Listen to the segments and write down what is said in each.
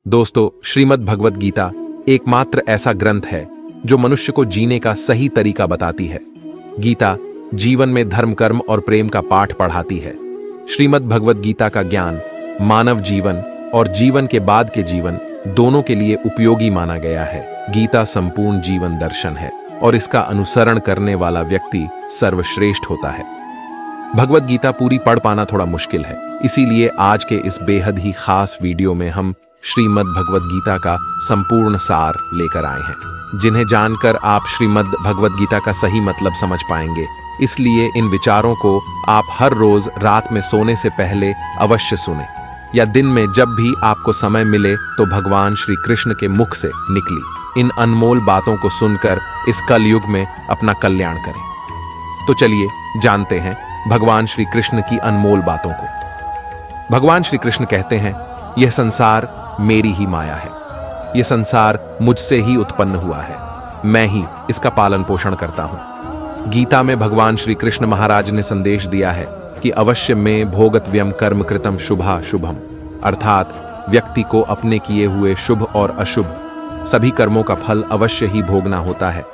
दोस्तों, श्रीमद् भगवत गीता एकमात्र ऐसा ग्रंथ है जो मनुष्य को जीने का सही तरीका बताती है। गीता जीवन में धर्म, कर्म और प्रेम का पाठ पढ़ाती है। श्रीमद् भगवत गीता का ज्ञान मानव जीवन और जीवन के बाद के जीवन दोनों के लिए उपयोगी माना गया है। गीता संपूर्ण जीवन दर्शन है और इसका अनुसरण करने वाला व्यक्ति सर्वश्रेष्ठ होता है। भगवत गीता पूरी पढ़ पाना थोड़ा मुश्किल है, इसीलिए आज के इस बेहद ही खास वीडियो में हम श्रीमद् भगवत गीता का संपूर्ण सार लेकर आए हैं, जिन्हें जानकर आप श्रीमद् भगवत गीता का सही मतलब समझ पाएंगे। इसलिए इन विचारों को आप हर रोज रात में सोने से पहले अवश्य सुने, या दिन में जब भी आपको समय मिले तो भगवान श्री कृष्ण के मुख से निकली इन अनमोल बातों को सुनकर इस कलयुग में अपना कल्याण करें। तो चलिए जानते हैं भगवान श्री कृष्ण की अनमोल बातों को। भगवान श्री कृष्ण कहते हैं, यह संसार मेरी ही माया है। यह संसार मुझसे ही उत्पन्न हुआ है, मैं ही इसका पालन पोषण करता हूं। गीता में भगवान श्री कृष्ण महाराज ने संदेश दिया है कि अवश्य में भोगतव्यम कर्म कृतम शुभा शुभम, अर्थात व्यक्ति को अपने किए हुए शुभ और अशुभ सभी कर्मों का फल अवश्य ही भोगना होता है।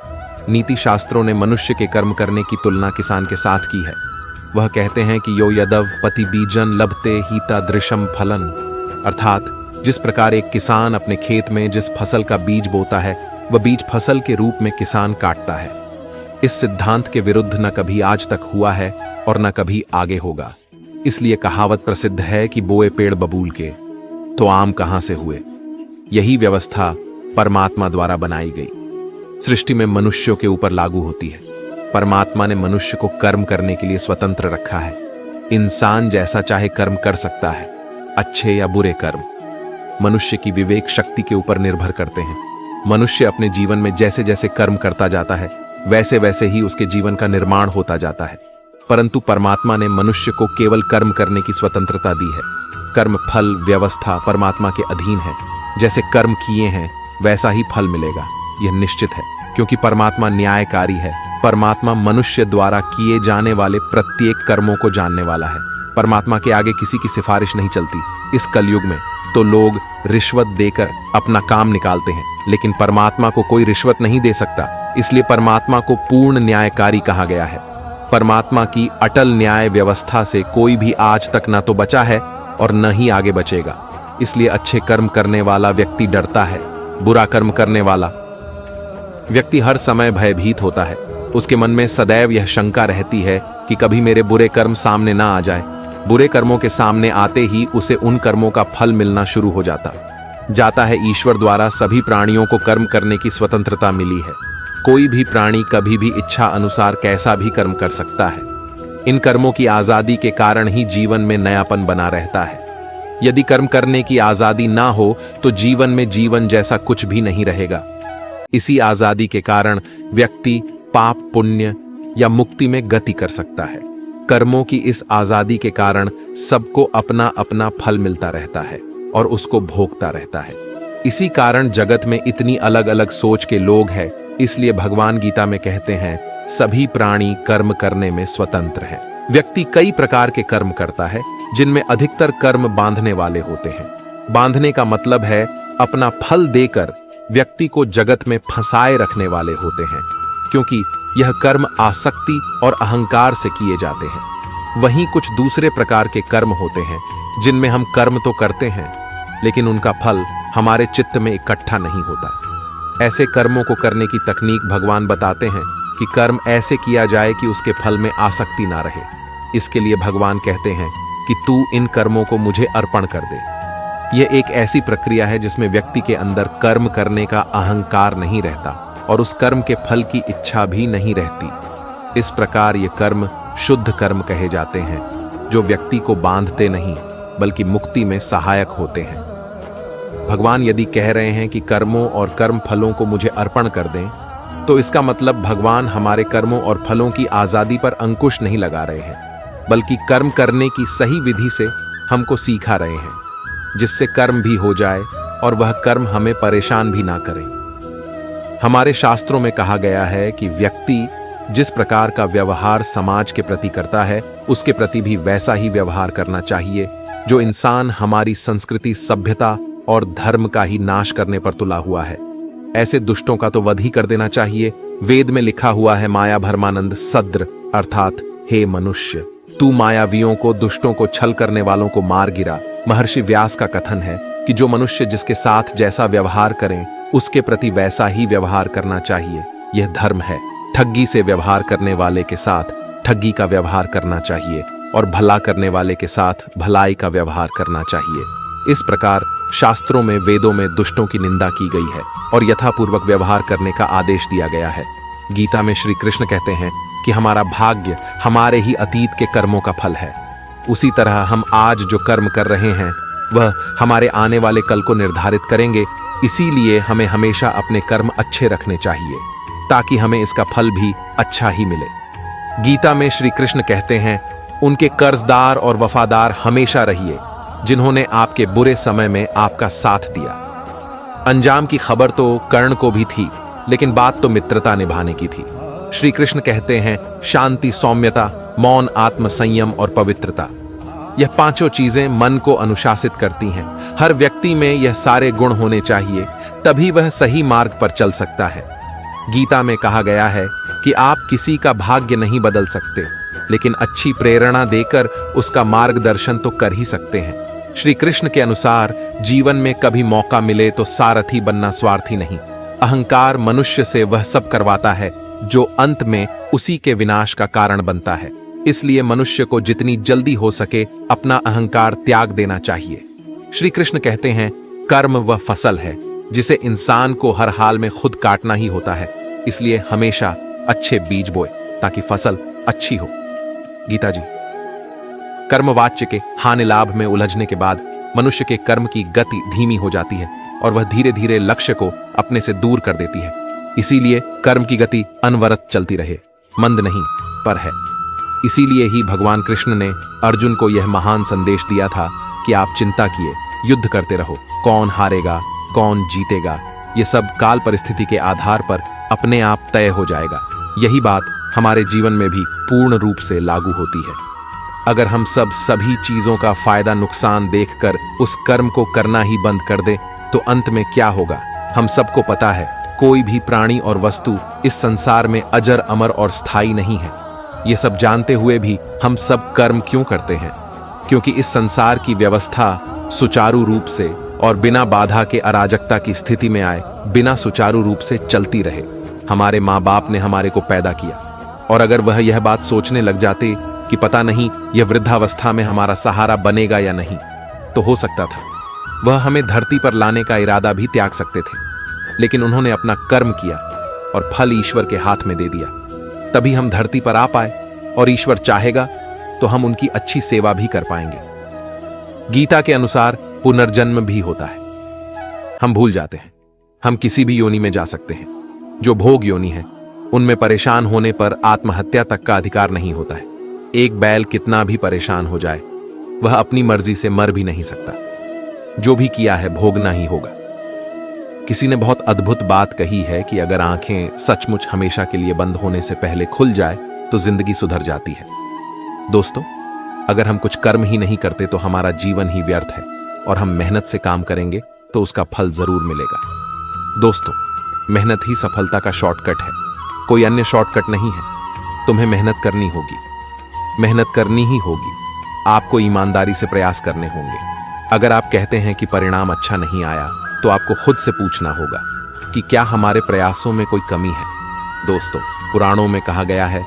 नीति शास्त्रों ने मनुष्य के कर्म करने की तुलना किसान के साथ की है। वह कहते हैं कि यो यदव पति बीजन लभते हिता दृशम फलन, अर्थात जिस प्रकार एक किसान अपने खेत में जिस फसल का बीज बोता है वह बीज फसल के रूप में किसान काटता है। इस सिद्धांत के विरुद्ध न कभी आज तक हुआ है और न कभी आगे होगा। इसलिए कहावत प्रसिद्ध है कि बोए पेड़ बबूल के तो आम कहां से हुए। यही व्यवस्था परमात्मा द्वारा बनाई गई सृष्टि में मनुष्यों के ऊपर लागू होती है। परमात्मा ने मनुष्य को कर्म करने के लिए स्वतंत्र रखा है। इंसान जैसा चाहे कर्म कर सकता है, अच्छे या बुरे कर्म मनुष्य की विवेक शक्ति के ऊपर निर्भर करते हैं। मनुष्य अपने जीवन में जैसे जैसे कर्म करता जाता है वैसे वैसे ही उसके जीवन का निर्माण होता जाता है। परंतु परमात्मा ने मनुष्य को केवल कर्म करने की स्वतंत्रता दी है। कर्म फल व्यवस्था परमात्मा के अधीन है। जैसे कर्म किए हैं वैसा ही फल मिलेगा, यह निश्चित है, क्योंकि परमात्मा न्यायकारी है। परमात्मा मनुष्य द्वारा किए जाने वाले प्रत्येक कर्मों को जानने वाला है। परमात्मा के आगे किसी की सिफारिश नहीं चलती। इस कलयुग में तो लोग रिश्वत देकर अपना काम निकालते हैं, लेकिन परमात्मा को कोई रिश्वत नहीं दे सकता। इसलिए परमात्मा को पूर्ण न्यायकारी कहा गया है। परमात्मा की अटल न्याय व्यवस्था से कोई भी आज तक ना तो बचा है और न ही आगे बचेगा। इसलिए अच्छे कर्म करने वाला व्यक्ति डरता है, बुरा कर्म करने वाला व्यक्ति हर समय भयभीत होता है। उसके मन में सदैव यह शंका रहती है कि कभी मेरे बुरे कर्म सामने ना आ जाए। बुरे कर्मों के सामने आते ही उसे उन कर्मों का फल मिलना शुरू हो जाता है। ईश्वर द्वारा सभी प्राणियों को कर्म करने की स्वतंत्रता मिली है। कोई भी प्राणी कभी भी इच्छा अनुसार कैसा भी कर्म कर सकता है। इन कर्मों की आजादी के कारण ही जीवन में नयापन बना रहता है। यदि कर्म करने की आजादी ना हो तो जीवन में जीवन जैसा कुछ भी नहीं रहेगा। इसी आजादी के कारण व्यक्ति पाप पुण्य या मुक्ति में गति कर सकता है। कर्मों की इस आजादी के कारण सबको अपना अपना फल मिलता रहता है और उसको भोगता रहता है। इसी कारण जगत में इतनी अलग अलग सोच के लोग हैं। इसलिए भगवान गीता में कहते हैं, सभी प्राणी कर्म करने में स्वतंत्र हैं। व्यक्ति कई प्रकार के कर्म करता है, जिनमें अधिकतर कर्म बांधने वाले होते हैं। बांधने का मतलब है अपना फल देकर व्यक्ति को जगत में फंसाए रखने वाले होते हैं, क्योंकि यह कर्म आसक्ति और अहंकार से किए जाते हैं। वहीं कुछ दूसरे प्रकार के कर्म होते हैं जिनमें हम कर्म तो करते हैं लेकिन उनका फल हमारे चित्त में इकट्ठा नहीं होता। ऐसे कर्मों को करने की तकनीक भगवान बताते हैं कि कर्म ऐसे किया जाए कि उसके फल में आसक्ति ना रहे। इसके लिए भगवान कहते हैं कि तू इन कर्मों को मुझे अर्पण कर दे। यह एक ऐसी प्रक्रिया है जिसमें व्यक्ति के अंदर कर्म करने का अहंकार नहीं रहता और उस कर्म के फल की इच्छा भी नहीं रहती। इस प्रकार ये कर्म शुद्ध कर्म कहे जाते हैं, जो व्यक्ति को बांधते नहीं बल्कि मुक्ति में सहायक होते हैं। भगवान यदि कह रहे हैं कि कर्मों और कर्म फलों को मुझे अर्पण कर दें, तो इसका मतलब भगवान हमारे कर्मों और फलों की आजादी पर अंकुश नहीं लगा रहे हैं, बल्कि कर्म करने की सही विधि से हमको सिखा रहे हैं, जिससे कर्म भी हो जाए और वह कर्म हमें परेशान भी ना करे। हमारे शास्त्रों में कहा गया है कि व्यक्ति जिस प्रकार का व्यवहार समाज के प्रति करता है, उसके प्रति भी वैसा ही व्यवहार करना चाहिए। जो इंसान हमारी संस्कृति, सभ्यता और धर्म का ही नाश करने पर तुला हुआ है। ऐसे दुष्टों का तो वध ही कर देना चाहिए। वेद में लिखा हुआ है, माया भरमानंद सद्र, अर्थात हे मनुष्य, तू मायावियों को, दुष्टों को, छल करने वालों को मार गिरा। महर्षि व्यास का कथन है कि जो मनुष्य जिसके साथ जैसा व्यवहार करें उसके प्रति वैसा ही व्यवहार करना चाहिए। यह धर्म है। ठगी से व्यवहार करने वाले के साथ ठगी का व्यवहार करना चाहिए और भला करने वाले के साथ भलाई का व्यवहार करना चाहिए। इस प्रकार शास्त्रों में, वेदों में दुष्टों की निंदा की गई है और यथापूर्वक व्यवहार करने का आदेश दिया गया है। गीता में श्री कृष्ण कहते हैं कि हमारा भाग्य हमारे ही अतीत के कर्मों का फल है। उसी तरह हम आज जो कर्म कर रहे हैं वह हमारे आने वाले कल को निर्धारित करेंगे। इसीलिए हमें हमेशा अपने कर्म अच्छे रखने चाहिए ताकि हमें इसका फल भी अच्छा ही मिले। गीता में श्री कृष्ण कहते हैं, उनके कर्जदार और वफादार हमेशा रहिए जिन्होंने आपके बुरे समय में आपका साथ दिया। अंजाम की खबर तो कर्ण को भी थी, लेकिन बात तो मित्रता निभाने की थी। श्री कृष्ण कहते हैं, शांति, सौम्यता, मौन, आत्मसंयम और पवित्रता, यह पांचों चीजें मन को अनुशासित करती हैं। हर व्यक्ति में यह सारे गुण होने चाहिए, तभी वह सही मार्ग पर चल सकता है। गीता में कहा गया है कि आप किसी का भाग्य नहीं बदल सकते, लेकिन अच्छी प्रेरणा देकर उसका मार्गदर्शन तो कर ही सकते हैं। श्री कृष्ण के अनुसार जीवन में कभी मौका मिले तो सारथी बनना स्वार्थी नहीं। अहंकार मनुष्य से वह सब करवाता है जो अंत में उसी के विनाश का कारण बनता है। इसलिए मनुष्य को जितनी जल्दी हो सके अपना अहंकार त्याग देना चाहिए। श्री कृष्ण कहते हैं, कर्म वह फसल है जिसे इंसान को हर हाल में खुद काटना ही होता है। इसलिए हमेशा अच्छे बीज बोए ताकि फसल अच्छी हो। गीता जी। कर्मवाच्य के हानि लाभ में उलझने के बाद मनुष्य के कर्म की गति धीमी हो जाती है और वह धीरे धीरे लक्ष्य को अपने से दूर कर देती है। इसीलिए कर्म की गति अनवरत चलती रहे, मंद नहीं पर है। इसीलिए ही भगवान कृष्ण ने अर्जुन को यह महान संदेश दिया था कि आप चिंता किए, युद्ध करते रहो। कौन हारेगा, कौन जीतेगा, यह सब काल परिस्थिति के आधार पर अपने आप तय हो जाएगा। यही बात हमारे जीवन में भी पूर्ण रूप से लागू होती है। अगर हम सब सभी चीजों का फायदा नुकसान देखकर उस कर्म को करना ही बंद कर दे तो अंत में क्या होगा हम सबको पता है। कोई भी प्राणी और वस्तु इस संसार में अजर, अमर और स्थायी नहीं है। ये सब जानते हुए भी हम सब कर्म क्यों करते हैं? क्योंकि इस संसार की व्यवस्था सुचारू रूप से और बिना बाधा के अराजकता की स्थिति में आए, बिना सुचारू रूप से चलती रहे। हमारे माँ बाप ने हमारे को पैदा किया और अगर वह यह बात सोचने लग जाते कि पता नहीं यह वृद्धावस्था में हमारा सहारा बनेगा या नहीं, तो हो सकता था वह हमें धरती पर लाने का इरादा भी त्याग सकते थे। लेकिन उन्होंने अपना कर्म किया और फल ईश्वर के हाथ में दे दिया, तभी हम धरती पर आ पाए और ईश्वर चाहेगा तो हम उनकी अच्छी सेवा भी कर पाएंगे। गीता के अनुसार पुनर्जन्म भी होता है। हम भूल जाते हैं हम किसी भी योनि में जा सकते हैं। जो भोग योनि है उनमें परेशान होने पर आत्महत्या तक का अधिकार नहीं होता है। एक बैल कितना भी परेशान हो जाए वह अपनी मर्जी से मर भी नहीं सकता। जो भी किया है भोगना ही होगा। किसी ने बहुत अद्भुत बात कही है कि अगर आंखें सचमुच हमेशा के लिए बंद होने से पहले खुल जाए तो जिंदगी सुधर जाती है। दोस्तों, अगर हम कुछ कर्म ही नहीं करते तो हमारा जीवन ही व्यर्थ है और हम मेहनत से काम करेंगे तो उसका फल जरूर मिलेगा। दोस्तों, मेहनत ही सफलता का शॉर्टकट है, कोई अन्य शॉर्टकट नहीं है। तुम्हें मेहनत करनी होगी, मेहनत करनी ही होगी। आपको ईमानदारी से प्रयास करने होंगे। अगर आप कहते हैं कि परिणाम अच्छा नहीं आया तो आपको खुद से पूछना होगा कि क्या हमारे प्रयासों में कोई कमी है। दोस्तों, पुराणों में कहा गया है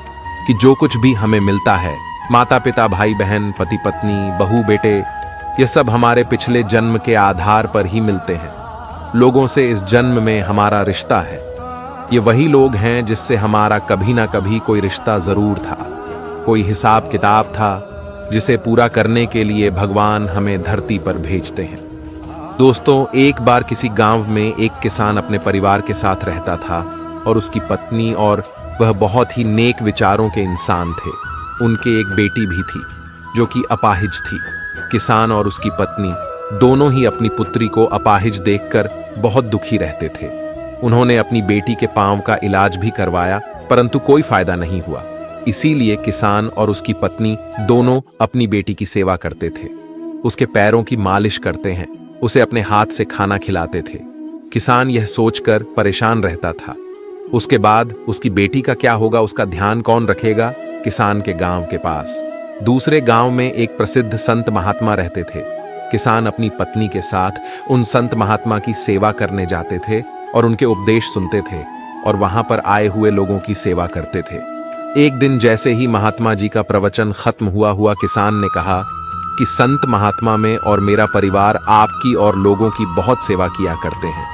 कि जो कुछ भी हमें मिलता है, माता पिता, भाई बहन, पति पत्नी, बहू बेटे, ये सब हमारे पिछले जन्म के आधार पर ही मिलते हैं। लोगों से इस जन्म में हमारा रिश्ता है। ये वही लोग हैं जिससे हमारा कभी ना कभी कोई रिश्ता जरूर था, कोई हिसाब किताब था जिसे पूरा करने के लिए भगवान हमें धरती पर भेजते हैं। दोस्तों, एक बार किसी गांव में एक किसान अपने परिवार के साथ रहता था और उसकी पत्नी, और वह बहुत ही नेक विचारों के इंसान थे। उनके एक बेटी भी थी जो कि अपाहिज थी। किसान और उसकी पत्नी दोनों ही अपनी पुत्री को अपाहिज देखकर बहुत दुखी रहते थे। उन्होंने अपनी बेटी के पांव का इलाज भी करवाया, परंतु कोई फायदा नहीं हुआ। इसीलिए किसान और उसकी पत्नी दोनों अपनी बेटी की सेवा करते थे। उसके पैरों की मालिश करते हैं, उसे अपने हाथ से खाना खिलाते थे। किसान यह सोचकर परेशान रहता था, उसके बाद उसकी बेटी का क्या होगा, उसका ध्यान कौन रखेगा। किसान के गांव के पास दूसरे गांव में एक प्रसिद्ध संत महात्मा रहते थे। किसान अपनी पत्नी के साथ उन संत महात्मा की सेवा करने जाते थे और उनके उपदेश सुनते थे और वहां पर आए हुए लोगों की सेवा करते थे। एक दिन जैसे ही महात्मा जी का प्रवचन खत्म हुआ किसान ने कहा कि संत महात्मा में और मेरा परिवार आपकी और लोगों की बहुत सेवा किया करते हैं,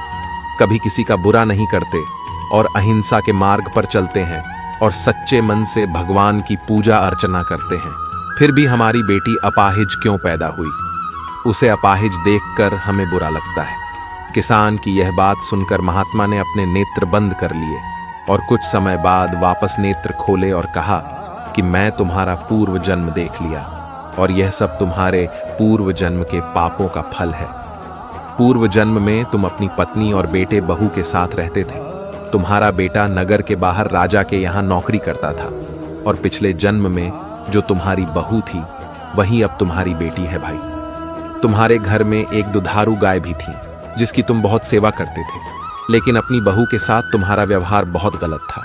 कभी किसी का बुरा नहीं करते और अहिंसा के मार्ग पर चलते हैं और सच्चे मन से भगवान की पूजा अर्चना करते हैं। फिर भी हमारी बेटी अपाहिज क्यों पैदा हुई? उसे अपाहिज देखकर हमें बुरा लगता है। किसान की यह बात सुनकर महात्मा ने अपने नेत्र बंद कर लिए और कुछ समय बाद वापस नेत्र खोले और कहा कि मैं तुम्हारा पूर्व जन्म देख लिया और यह सब तुम्हारे पूर्व जन्म के पापों का फल है। पूर्व जन्म में तुम अपनी पत्नी और बेटे बहू के साथ रहते थे। तुम्हारा बेटा नगर के बाहर राजा के यहाँ नौकरी करता था और पिछले जन्म में जो तुम्हारी बहू थी वही अब तुम्हारी बेटी है भाई। तुम्हारे घर में एक दुधारू गाय भी थी जिसकी तुम बहुत सेवा करते थे, लेकिन अपनी बहू के साथ तुम्हारा व्यवहार बहुत गलत था।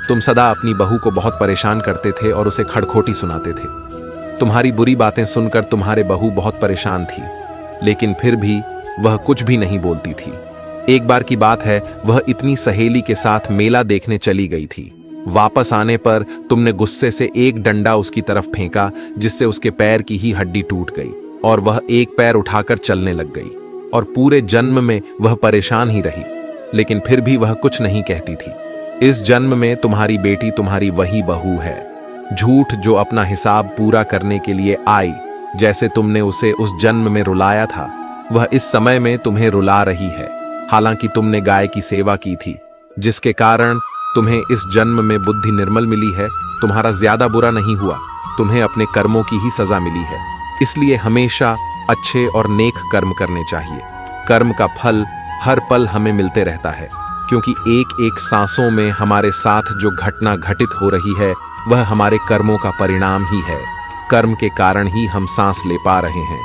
तुम सदा अपनी बहू को बहुत परेशान करते थे और उसे खड़खोटी सुनाते थे। तुम्हारी बुरी बातें सुनकर तुम्हारे बहू बहुत परेशान थी, लेकिन फिर भी वह कुछ भी नहीं बोलती थी। एक बार की बात है, वह इतनी सहेली के साथ मेला देखने चली गई थी। वापस आने पर तुमने गुस्से से एक डंडा उसकी तरफ फेंका जिससे उसके पैर की ही हड्डी टूट गई और वह एक पैर उठाकर चलने लग गई और पूरे जन्म में वह परेशान ही रही, लेकिन फिर भी वह कुछ नहीं कहती थी। इस जन्म में तुम्हारी बेटी तुम्हारी वही बहू है, झूठ जो अपना हिसाब पूरा करने के लिए आई। जैसे तुमने उसे उस जन्म में रुलाया था, वह इस समय में तुम्हें रुला रही है। हालांकि तुमने गाय की सेवा की थी, जिसके कारण तुम्हें इस जन्म में बुद्धि निर्मल मिली है। तुम्हारा ज्यादा बुरा नहीं हुआ, तुम्हें अपने कर्मों की ही सजा मिली है। इसलिए हमेशा अच्छे और नेक कर्म करने चाहिए। कर्म का फल हर पल हमें मिलते रहता है, क्योंकि एक एक सांसों में हमारे साथ जो घटना घटित हो रही है वह हमारे कर्मों का परिणाम ही है। कर्म के कारण ही हम सांस ले पा रहे हैं।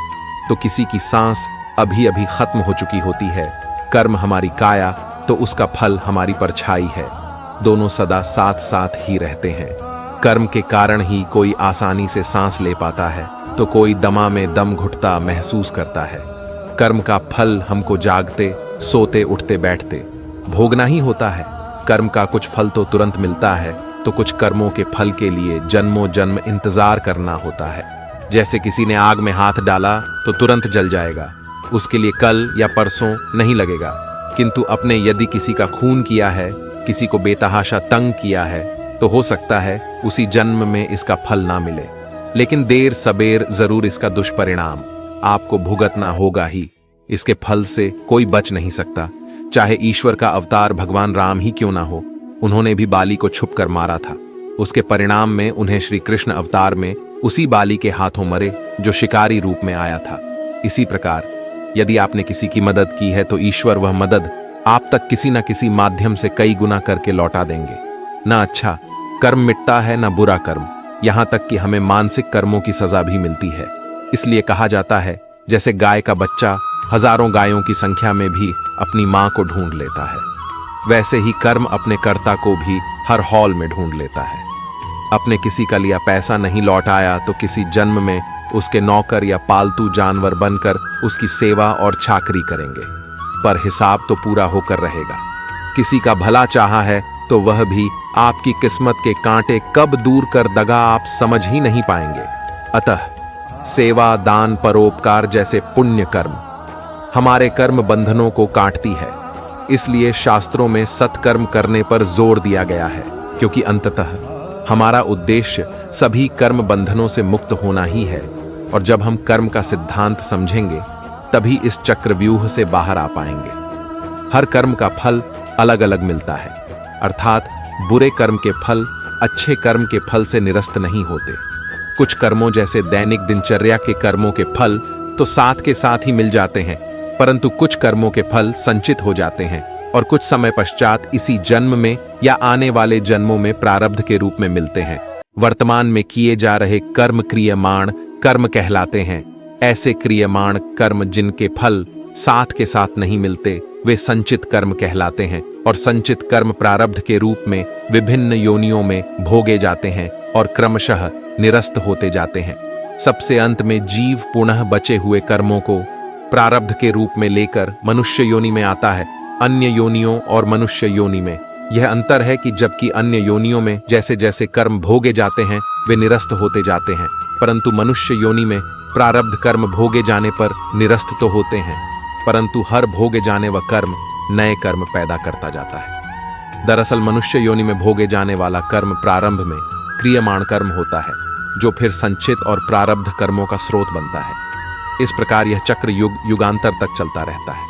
तो किसी की सांस अभी अभी खत्म हो चुकी होती है। कर्म हमारी काया तो उसका फल हमारी परछाई है। दोनों सदा साथ साथ ही रहते हैं। कर्म के कारण ही कोई आसानी से सांस ले पाता है तो कोई दमा में दम घुटता महसूस करता है। कर्म का फल हमको जागते, सोते, उठते, बैठते भोगना ही होता है। कर्म का कुछ फल तो तुरंत मिलता है, तो कुछ कर्मों के फल के लिए जन्मों जन्म इंतजार करना होता है। जैसे किसी ने आग में हाथ डाला तो तुरंत जल जाएगा, उसके लिए कल या परसों नहीं लगेगा। किंतु अपने यदि किसी का खून किया है, किसी को बेतहाशा तंग किया है, तो हो सकता है उसी जन्म में इसका फल ना मिले, लेकिन देर सबेर जरूर इसका दुष्परिणाम आपको भुगतना होगा ही। इसके फल से कोई बच नहीं सकता, चाहे ईश्वर का अवतार भगवान राम ही क्यों ना हो। उन्होंने भी बाली को छुपकर मारा था। उसके परिणाम में उन्हें श्री कृष्ण अवतार में उसी बाली के हाथों मरे जो शिकारी रूप में आया था। इसी प्रकार यदि आपने किसी की मदद की है तो ईश्वर वह मदद आप तक किसी न किसी माध्यम से कई गुना करके लौटा देंगे। ना अच्छा कर्म मिटता है ना बुरा कर्म, यहां तक कि हमें मानसिक कर्मों की सजा भी मिलती है। इसलिए कहा जाता है जैसे गाय का बच्चा हजारों गायों की संख्या में भी अपनी मां को ढूंढ लेता है, वैसे ही कर्म अपने कर्ता को भी हर हॉल में ढूंढ लेता है। अपने किसी का लिया पैसा नहीं लौट आया तो किसी जन्म में उसके नौकर या पालतू जानवर बनकर उसकी सेवा और चाकरी करेंगे, पर हिसाब तो पूरा होकर रहेगा। किसी का भला चाहा है तो वह भी आपकी किस्मत के कांटे कब दूर कर दगा आप समझ ही नहीं पाएंगे। अतः सेवा, दान, परोपकार जैसे पुण्य कर्म हमारे कर्म बंधनों को काटती है। इसलिए शास्त्रों में सत्कर्म करने पर जोर दिया गया है, क्योंकि अंततः हमारा उद्देश्य सभी कर्म बंधनों से मुक्त होना ही है। और जब हम कर्म का सिद्धांत समझेंगे तभी इस चक्रव्यूह से बाहर आ पाएंगे। हर कर्म का फल अलग अलग मिलता है, अर्थात बुरे कर्म के फल अच्छे कर्म के फल से निरस्त नहीं होते। कुछ कर्मों जैसे दैनिक दिनचर्या के कर्मों के फल तो साथ के साथ ही मिल जाते हैं, परंतु कुछ कर्मों के फल संचित हो जाते हैं और कुछ समय पश्चात इसी जन्म में या आने वाले जन्मों में प्रारब्ध के रूप में मिलते हैं। वर्तमान में किए जा रहे कर्म क्रियमाण कर्म कहलाते हैं। ऐसे क्रियमाण कर्म जिनके फल साथ के साथ नहीं मिलते, वे संचित कर्म कहलाते हैं और संचित कर्म प्रारब्ध के रूप में विभिन्न योनियों में भोगे जाते हैं और क्रमशः निरस्त होते जाते हैं। सबसे अंत में जीव पुनः बचे हुए कर्मों को प्रारब्ध के रूप में लेकर मनुष्य योनि में आता है। अन्य योनियों और मनुष्य योनि में यह अंतर है कि जबकि अन्य योनियों में जैसे जैसे कर्म भोगे जाते हैं वे निरस्त होते जाते हैं, परंतु मनुष्य योनि में प्रारब्ध कर्म भोगे जाने पर निरस्त तो होते हैं, परंतु हर भोगे जाने वह कर्म नए कर्म पैदा करता जाता है। दरअसल मनुष्य योनि में भोगे जाने वाला कर्म प्रारंभ में क्रियमाण कर्म होता है, जो फिर संचित और प्रारब्ध कर्मों का स्रोत बनता है। इस प्रकार यह चक्र युग युगांतर तक चलता रहता है,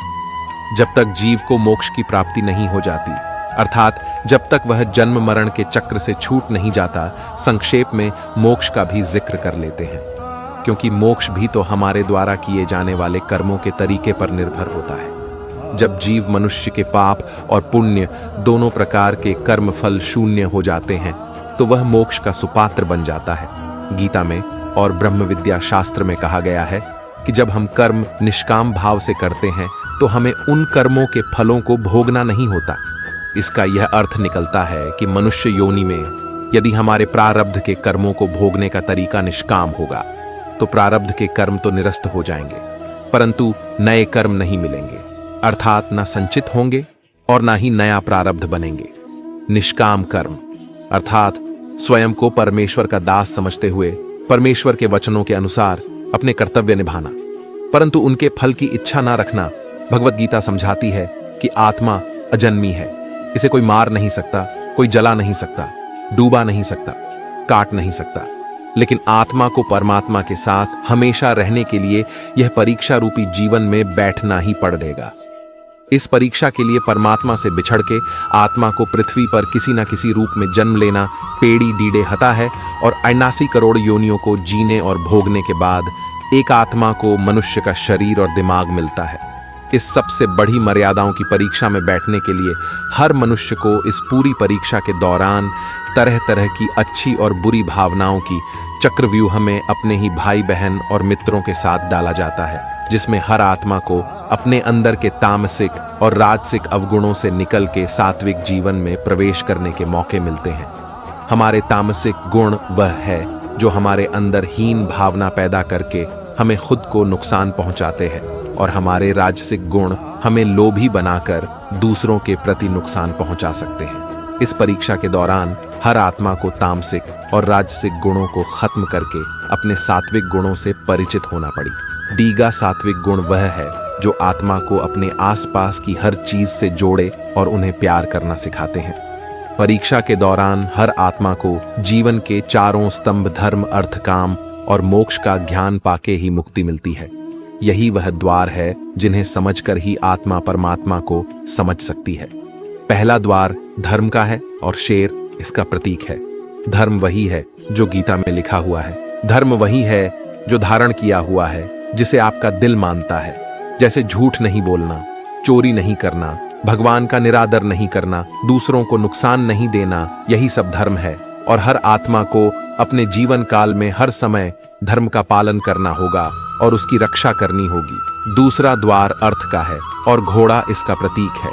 जब तक जीव को मोक्ष की प्राप्ति नहीं हो जाती, अर्थात जब तक वह जन्म मरण के चक्र से छूट नहीं जाता। संक्षेप में मोक्ष का भी जिक्र कर लेते हैं, क्योंकि मोक्ष भी तो हमारे द्वारा किए जाने वाले कर्मों के तरीके पर निर्भर होता है। जब जीव मनुष्य के पाप और पुण्य दोनों प्रकार के कर्म फल शून्य हो जाते हैं तो वह मोक्ष का सुपात्र बन जाता है। गीता में और ब्रह्म विद्या शास्त्र में कहा गया है कि जब हम कर्म निष्काम भाव से करते हैं तो हमें उन कर्मों के फलों को भोगना नहीं होता। इसका यह अर्थ निकलता है कि मनुष्य योनि में यदि हमारे प्रारब्ध के कर्मों को भोगने का तरीका निष्काम होगा तो प्रारब्ध के कर्म तो निरस्त हो जाएंगे, परंतु नए कर्म नहीं मिलेंगे, अर्थात न संचित होंगे और न ही नया प्रारब्ध बनेंगे। निष्काम कर्म अर्थात स्वयं को परमेश्वर का दास समझते हुए परमेश्वर के वचनों के अनुसार अपने कर्तव्य निभाना, परंतु उनके फल की इच्छा ना रखना। भगवत गीता समझाती है कि आत्मा अजन्मी है, इसे कोई मार नहीं सकता, कोई जला नहीं सकता, डूबा नहीं सकता, काट नहीं सकता, लेकिन आत्मा को परमात्मा के साथ हमेशा रहने के लिए यह परीक्षा रूपी जीवन में बैठना ही पड़ेगा। इस परीक्षा के लिए परमात्मा से बिछड़ के आत्मा को पृथ्वी पर किसी न किसी रूप में जन्म लेना पेड़ी डीडे हता है और 81 करोड़ योनियों को जीने और भोगने के बाद एक आत्मा को मनुष्य का शरीर और दिमाग मिलता है। इस सबसे बड़ी मर्यादाओं की परीक्षा में बैठने के लिए हर मनुष्य को इस पूरी परीक्षा के दौरान तरह तरह की अच्छी और बुरी भावनाओं की चक्रव्यूह में अपने ही भाई बहन और मित्रों के साथ डाला जाता है, जिसमें हर आत्मा को अपने अंदर के तामसिक और राजसिक अवगुणों से निकल के सात्विक जीवन में प्रवेश करने के मौके मिलते हैं। हमारे तामसिक गुण वह है जो हमारे अंदर हीन भावना पैदा करके हमें खुद को नुकसान पहुंचाते हैं, और हमारे राजसिक गुण हमें लोभी बनाकर दूसरों के प्रति नुकसान पहुंचा सकते हैं। इस परीक्षा के दौरान हर आत्मा को तामसिक और राजसिक गुणों को खत्म करके अपने सात्विक गुणों से परिचित होना पड़ी। डीगा सात्विक गुण वह है जो आत्मा को अपने आसपास की हर चीज से जोड़े और उन्हें प्यार करना सिखाते हैं। परीक्षा के दौरान हर आत्मा को जीवन के चारों स्तंभ धर्म अर्थ काम और मोक्ष का ज्ञान पाके ही मुक्ति मिलती है। यही वह द्वार है जिन्हें समझकर ही आत्मा परमात्मा को समझ सकती है। पहला द्वार धर्म का है और शेर इसका प्रतीक है। धर्म वही है जो गीता में लिखा हुआ है, धर्म वही है जो धारण किया हुआ है, जिसे आपका दिल मानता है, जैसे झूठ नहीं बोलना, चोरी नहीं करना, भगवान का निरादर नहीं करना, दूसरों को नुकसान नहीं देना, यही सब धर्म है। और हर आत्मा को अपने जीवन काल में हर समय धर्म का पालन करना होगा और उसकी रक्षा करनी होगी। दूसरा द्वार अर्थ का है और घोड़ा इसका प्रतीक है।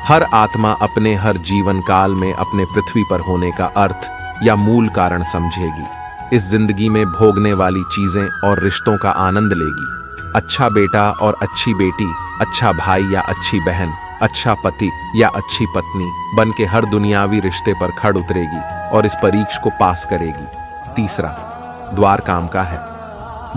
हर आत्मा अपने हर जीवन काल में अपने पृथ्वी पर होने का अर्थ या मूल कारण समझेगी। इस जिंदगी में भोगने वाली चीजें और रिश्तों का आनंद लेगी। अच्छा बेटा और अच्छी बेटी, अच्छा भाई या अच्छी बहन, अच्छा पति या अच्छी पत्नी बन के हर दुनियावी रिश्ते पर खड़ उतरेगी और इस परीक्षा को पास करेगी। तीसरा द्वार काम का है।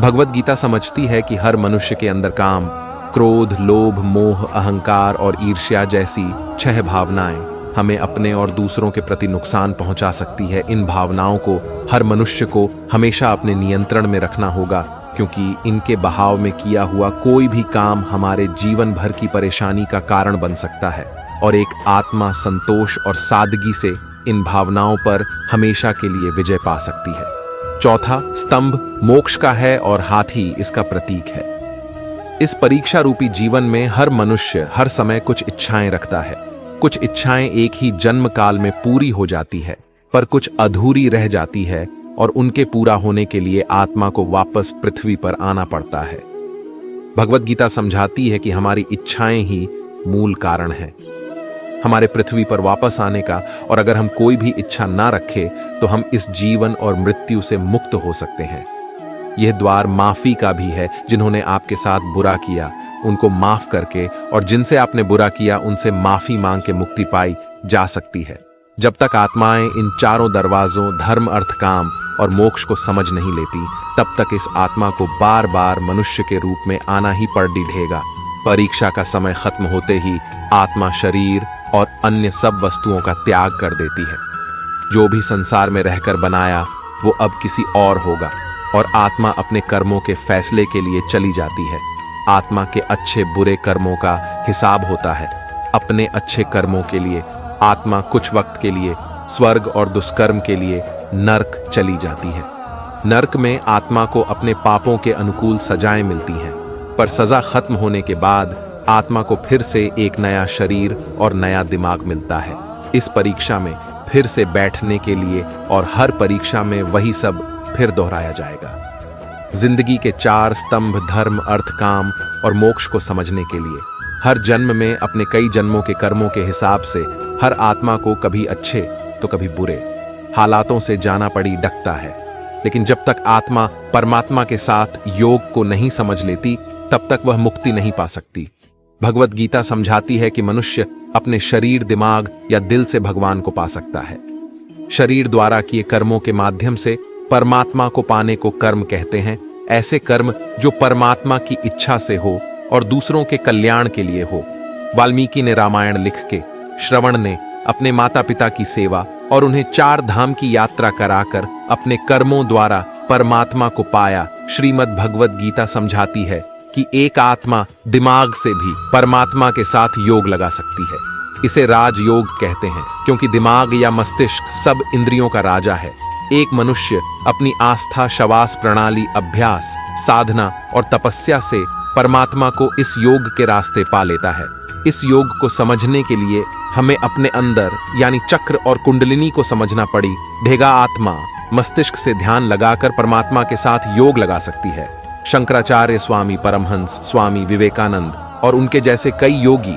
भगवत गीता समझती है कि हर मनुष्य के अंदर काम, क्रोध, लोभ, मोह, अहंकार और ईर्ष्या जैसी 6 भावनाएं हमें अपने और दूसरों के प्रति नुकसान पहुंचा सकती है। इन भावनाओं को हर मनुष्य को हमेशा अपने नियंत्रण में रखना होगा, क्योंकि इनके बहाव में किया हुआ कोई भी काम हमारे जीवन भर की परेशानी का कारण बन सकता है और एक आत्मा संतोष और सादगी से इन भावनाओं पर हमेशा के लिए विजय पा सकती है। चौथा स्तंभ मोक्ष का है और हाथी इसका प्रतीक है। इस परीक्षा रूपी जीवन में हर मनुष्य हर समय कुछ इच्छाएं रखता है। कुछ इच्छाएं एक ही जन्म काल में पूरी हो जाती है, पर कुछ अधूरी रह जाती है और उनके पूरा होने के लिए आत्मा को वापस पृथ्वी पर आना पड़ता है। भगवत गीता समझाती है कि हमारी इच्छाएं ही मूल कारण हैं हमारे पृथ्वी पर वापस आने का, और अगर हम कोई भी इच्छा ना रखें तो हम इस जीवन और मृत्यु से मुक्त हो सकते हैं। यह द्वार माफी का भी है। जिन्होंने आपके साथ बुरा किया उनको माफ करके, और जिनसे आपने बुरा किया उनसे माफी मांग के मुक्ति पाई जा सकती है। जब तक आत्माएं इन चारों दरवाजों धर्म, अर्थ, काम और मोक्ष को समझ नहीं लेती, तब तक इस आत्मा को बार बार मनुष्य के रूप में आना ही पड़ ढेगा। परीक्षा का समय खत्म होते ही आत्मा शरीर और अन्य सब वस्तुओं का त्याग कर देती है। जो भी संसार में रहकर बनाया वो अब किसी और होगा, और आत्मा अपने कर्मों के फैसले के लिए चली जाती है। आत्मा के अच्छे बुरे कर्मों का हिसाब होता है। अपने अच्छे कर्मों के लिए आत्मा कुछ वक्त के लिए स्वर्ग और दुष्कर्म के लिए नरक चली जाती है। नरक में आत्मा को अपने पापों के अनुकूल सजाएं मिलती हैं, पर सजा खत्म होने के बाद आत्मा को फिर से एक नया शरीर और नया दिमाग मिलता है। इस परीक्षा में फिर से बैठने के लिए, और हर परीक्षा में वही सब फिर दोहराया जाएगा। जिंदगी के 4 स्तंभ धर्म, अर्थ, काम और मोक्ष को समझने के लिए हर जन्म में अपने कई जन्मों के कर्मों के हिसाब से हर आत्मा को कभी अच्छे तो कभी बुरे हालातों से जाना पड़ी डकता है। लेकिन जब तक आत्मा परमात्मा के साथ योग को नहीं समझ लेती, तब तक वह मुक्ति नहीं पा सकती। भगवत गीता समझाती है कि मनुष्य अपने शरीर, दिमाग या दिल से भगवान को पा सकता है। शरीर द्वारा किए कर्मों के माध्यम से परमात्मा को पाने को कर्म कहते हैं। ऐसे कर्म जो परमात्मा की इच्छा से हो और दूसरों के कल्याण के लिए हो। वाल्मीकि ने रामायण लिख के, श्रवण ने अपने माता पिता की सेवा और उन्हें 4 धाम की यात्रा कराकर अपने कर्मों द्वारा परमात्मा को पाया। श्रीमद् भगवत गीता समझाती है कि एक आत्मा दिमाग से भी परमात्मा के साथ योग लगा सकती है। इसे राजयोग कहते हैं, क्योंकि दिमाग या मस्तिष्क सब इंद्रियों का राजा है। एक मनुष्य अपनी आस्था, शवास प्रणाली, अभ्यास, साधना और तपस्या से परमात्मा को इस योग के रास्ते पा लेता है। इस योग को समझने के लिए हमें अपने अंदर यानी चक्र और कुंडलिनी को समझना पड़ी ढेगा। आत्मा मस्तिष्क से ध्यान लगाकर परमात्मा के साथ योग लगा सकती है। शंकराचार्य, स्वामी परमहंस, स्वामी विवेकानंद और उनके जैसे कई योगी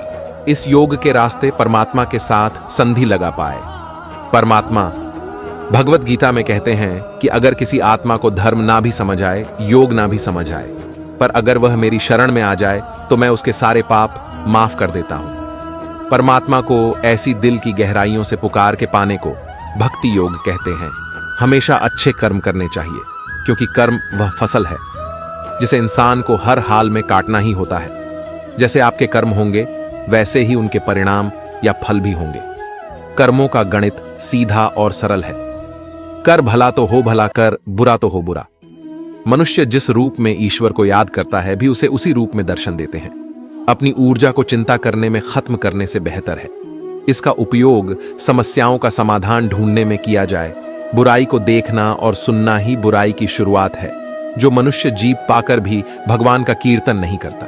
इस योग के रास्ते परमात्मा के साथ संधि लगा पाए। परमात्मा भगवत गीता में कहते हैं कि अगर किसी आत्मा को धर्म ना भी समझ आए, योग ना भी समझ आए, पर अगर वह मेरी शरण में आ जाए तो मैं उसके सारे पाप माफ कर देता हूं। परमात्मा को ऐसी दिल की गहराइयों से पुकार के पाने को भक्ति योग कहते हैं। हमेशा अच्छे कर्म करने चाहिए, क्योंकि कर्म वह फसल है जिसे इंसान को हर हाल में काटना ही होता है। जैसे आपके कर्म होंगे वैसे ही उनके परिणाम या फल भी होंगे। कर्मों का गणित सीधा और सरल है। कर भला तो हो भला कर, बुरा तो हो बुरा। मनुष्य जिस रूप में ईश्वर को याद करता है भी उसे उसी रूप में दर्शन देते हैं। अपनी ऊर्जा को चिंता करने में खत्म करने से बेहतर है इसका उपयोग समस्याओं का समाधान ढूंढने में किया जाए। बुराई को देखना और सुनना ही बुराई की शुरुआत है। जो मनुष्य जीव पाकर भी भगवान का कीर्तन नहीं करता,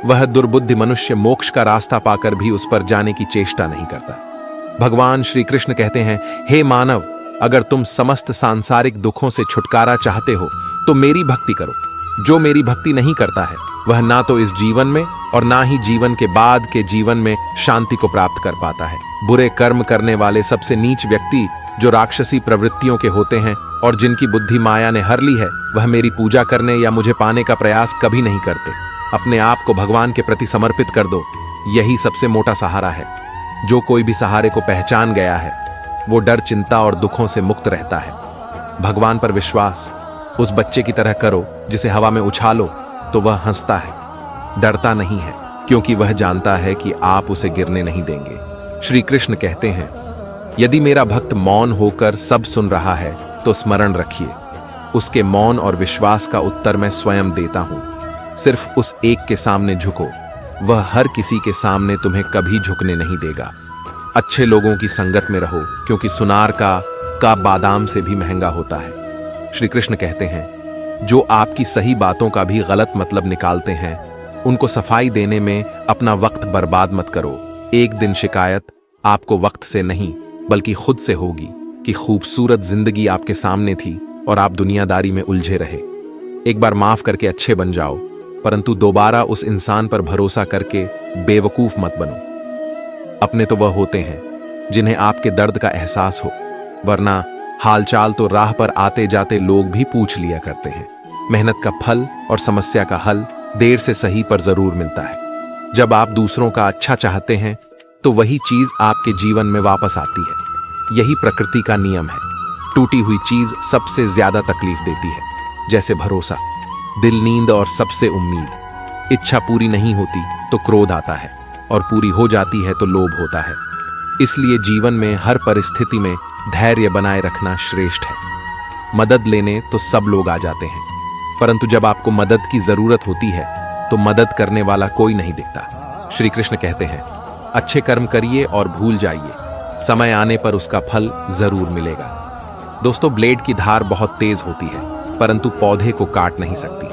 वह दुर्बुद्धि मनुष्य मोक्ष का रास्ता पाकर भी उस पर जाने की चेष्टा नहीं करता। भगवान श्री कृष्ण कहते हैं, हे मानव, अगर तुम समस्त सांसारिक दुखों से छुटकारा चाहते हो तो मेरी भक्ति करो। जो मेरी भक्ति नहीं करता है वह ना तो इस जीवन में और ना ही जीवन के बाद के जीवन में शांति को प्राप्त कर पाता है। बुरे कर्म करने वाले सबसे नीच व्यक्ति जो राक्षसी प्रवृत्तियों के होते हैं और जिनकी बुद्धि माया ने हर ली है, वह मेरी पूजा करने या मुझे पाने का प्रयास कभी नहीं करते। अपने आप को भगवान के प्रति समर्पित कर दो, यही सबसे मोटा सहारा है। जो कोई भी सहारे को पहचान गया है वो डर, चिंता और दुखों से मुक्त रहता है। भगवान पर विश्वास उस बच्चे की तरह करो जिसे हवा में उछालो तो वह हंसता है, डरता नहीं है, क्योंकि वह जानता है कि आप उसे गिरने नहीं देंगे। श्री कृष्ण कहते हैं, यदि मेरा भक्त मौन होकर सब सुन रहा है तो स्मरण रखिए, उसके मौन और विश्वास का उत्तर मैं स्वयं देता हूं। सिर्फ उस एक के सामने झुको, वह हर किसी के सामने तुम्हें कभी झुकने नहीं देगा। अच्छे लोगों की संगत में रहो, क्योंकि सुनार का बादाम से भी महंगा होता है। श्री कृष्ण कहते हैं, जो आपकी सही बातों का भी गलत मतलब निकालते हैं, उनको सफाई देने में अपना वक्त बर्बाद मत करो। एक दिन शिकायत आपको वक्त से नहीं बल्कि खुद से होगी कि खूबसूरत जिंदगी आपके सामने थी और आप दुनियादारी में उलझे रहे। एक बार माफ करके अच्छे बन जाओ, परंतु दोबारा उस इंसान पर भरोसा करके बेवकूफ मत बनो। अपने तो वह होते हैं जिन्हें आपके दर्द का एहसास हो, वरना हालचाल तो राह पर आते जाते लोग भी पूछ लिया करते हैं। मेहनत का फल और समस्या का हल देर से सही पर जरूर मिलता है। जब आप दूसरों का अच्छा चाहते हैं तो वही चीज आपके जीवन में वापस आती है। यही प्रकृति का नियम है। टूटी हुई चीज सबसे ज्यादा तकलीफ देती है, जैसे भरोसा, दिल, नींद और सबसे उम्मीद। इच्छा पूरी नहीं होती तो क्रोध आता है, और पूरी हो जाती है तो लोभ होता है। इसलिए जीवन में हर परिस्थिति में धैर्य बनाए रखना श्रेष्ठ है। मदद लेने तो सब लोग आ जाते हैं, परंतु जब आपको मदद की जरूरत होती है तो मदद करने वाला कोई नहीं दिखता। श्री कृष्ण कहते हैं, अच्छे कर्म करिए और भूल जाइए, समय आने पर उसका फल जरूर मिलेगा। दोस्तों, ब्लेड की धार बहुत तेज होती है, परंतु पौधे को काट नहीं सकती।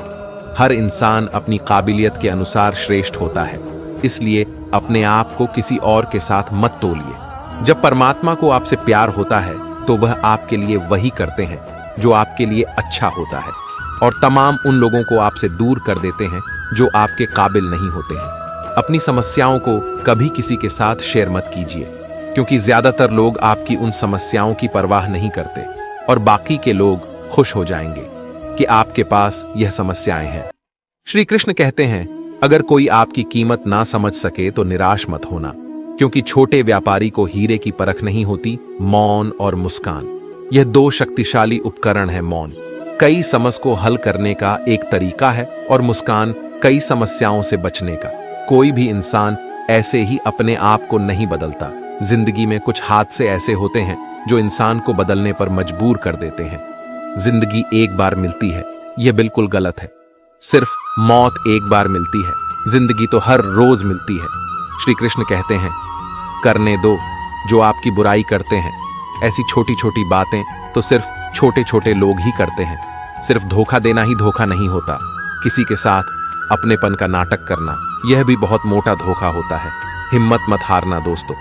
हर इंसान अपनी काबिलियत के अनुसार श्रेष्ठ होता है, इसलिए अपने आप को किसी और के साथ मत तोलिए। जब परमात्मा को आपसे प्यार होता है तो वह आपके लिए वही करते हैं जो आपके लिए अच्छा होता है, और तमाम उन लोगों को आपसे दूर कर देते हैं जो आपके काबिल नहीं होते हैं। अपनी समस्याओं को कभी किसी के साथ शेयर मत कीजिए, क्योंकि ज्यादातर लोग आपकी उन समस्याओं की परवाह नहीं करते और बाकी के लोग खुश हो जाएंगे कि आपके पास यह समस्याएं हैं। श्री कृष्ण कहते हैं, अगर कोई आपकी कीमत ना समझ सके तो निराश मत होना, क्योंकि छोटे व्यापारी को हीरे की परख नहीं होती। मौन और मुस्कान, यह दो शक्तिशाली उपकरण है। मौन कई समस्या को हल करने का एक तरीका है, और मुस्कान कई समस्याओं से बचने का। कोई भी इंसान ऐसे ही अपने आप को नहीं बदलता। जिंदगी में कुछ हादसे ऐसे होते हैं जो इंसान को बदलने पर मजबूर कर देते हैं। जिंदगी एक बार मिलती है, यह बिल्कुल गलत है। सिर्फ मौत एक बार मिलती है, जिंदगी तो हर रोज मिलती है। श्री कृष्ण कहते हैं, करने दो जो आपकी बुराई करते हैं। ऐसी छोटी छोटी बातें तो सिर्फ छोटे छोटे लोग ही करते हैं। सिर्फ धोखा देना ही धोखा नहीं होता, किसी के साथ अपनेपन का नाटक करना, यह भी बहुत मोटा धोखा होता है। हिम्मत मत हारना दोस्तों,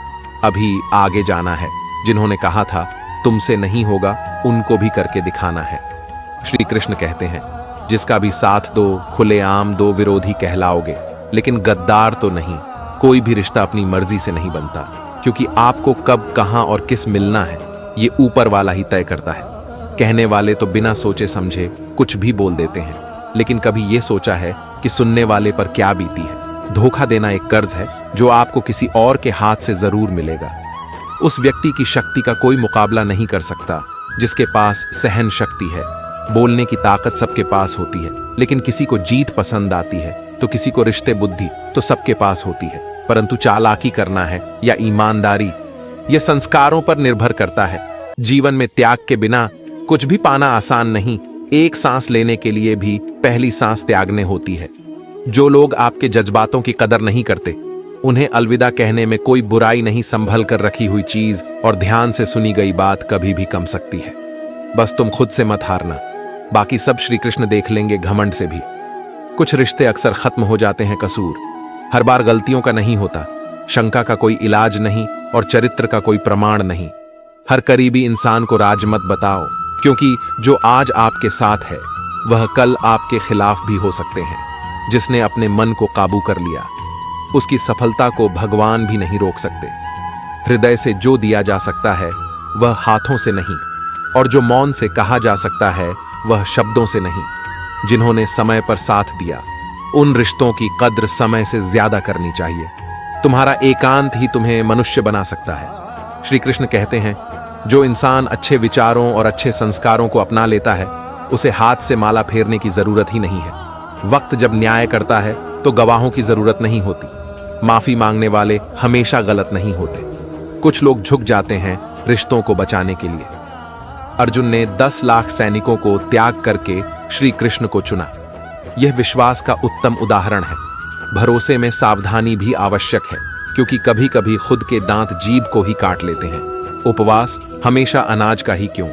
अभी आगे जाना है। जिन्होंने कहा था तुमसे नहीं होगा, उनको भी करके दिखाना है। श्री कृष्ण कहते हैं, जिसका भी साथ दो, खुलेआम दो, विरोधी कहलाओगे, लेकिन गद्दार तो नहीं। कोई भी रिश्ता अपनी मर्जी से नहीं बनता, क्योंकि आपको कब, कहां और किस मिलना है ये ऊपर वाला ही तय करता है। कहने वाले तो बिना सोचे समझे कुछ भी बोल देते हैं, लेकिन कभी ये सोचा है कि सुनने वाले पर क्या बीती है। धोखा देना एक कर्ज है जो आपको किसी और के हाथ से जरूर मिलेगा। उस व्यक्ति की शक्ति का कोई मुकाबला नहीं कर सकता जिसके पास सहन शक्ति है। बोलने की ताकत सबके पास होती है, लेकिन किसी को जीत पसंद आती है तो किसी को रिश्ते बुद्धि तो सबके पास होती है, परंतु चालाकी करना है या ईमानदारी, यह संस्कारों पर निर्भर करता है। जीवन में त्याग के बिना कुछ भी पाना आसान नहीं। एक सांस लेने के लिए भी पहली सांस त्यागने होती है। जो लोग आपके जज्बातों की कदर नहीं करते, उन्हें अलविदा कहने में कोई बुराई नहीं। संभल कर रखी हुई चीज और ध्यान से सुनी गई बात कभी भी कम सकती है। बस तुम खुद से मत हारना, बाकी सब श्री कृष्ण देख लेंगे घमंड से भी। कुछ रिश्ते अक्सर खत्म हो जाते हैं कसूर, हर बार गलतियों का नहीं होता। शंका का कोई इलाज नहीं और चरित्र का कोई प्रमाण नहीं। हर करीबी इंसान को राज मत बताओ, क्योंकि जो आज आपके साथ है वह कल आपके खिलाफ भी हो सकते हैं। जिसने अपने मन को काबू कर लिया, उसकी सफलता को भगवान भी नहीं रोक सकते। हृदय से जो दिया जा सकता है वह हाथों से नहीं, और जो मौन से कहा जा सकता है वह शब्दों से नहीं। जिन्होंने समय पर साथ दिया, उन रिश्तों की कद्र समय से ज्यादा करनी चाहिए। तुम्हारा एकांत ही तुम्हें मनुष्य बना सकता है। श्री कृष्ण कहते हैं, जो इंसान अच्छे विचारों और अच्छे संस्कारों को अपना लेता है, उसे हाथ से माला फेरने की जरूरत ही नहीं है। वक्त जब न्याय करता है तो गवाहों की जरूरत नहीं होती। माफी मांगने वाले हमेशा गलत नहीं होते। कुछ लोग झुक जाते हैं रिश्तों को बचाने के लिए। अर्जुन ने 10 लाख सैनिकों को त्याग करके श्री कृष्ण को चुना। यह विश्वास का उत्तम उदाहरण है। भरोसे में सावधानी भी आवश्यक है, क्योंकि कभी कभी खुद के दांत जीभ को ही काट लेते हैं। उपवास हमेशा अनाज का ही क्यों,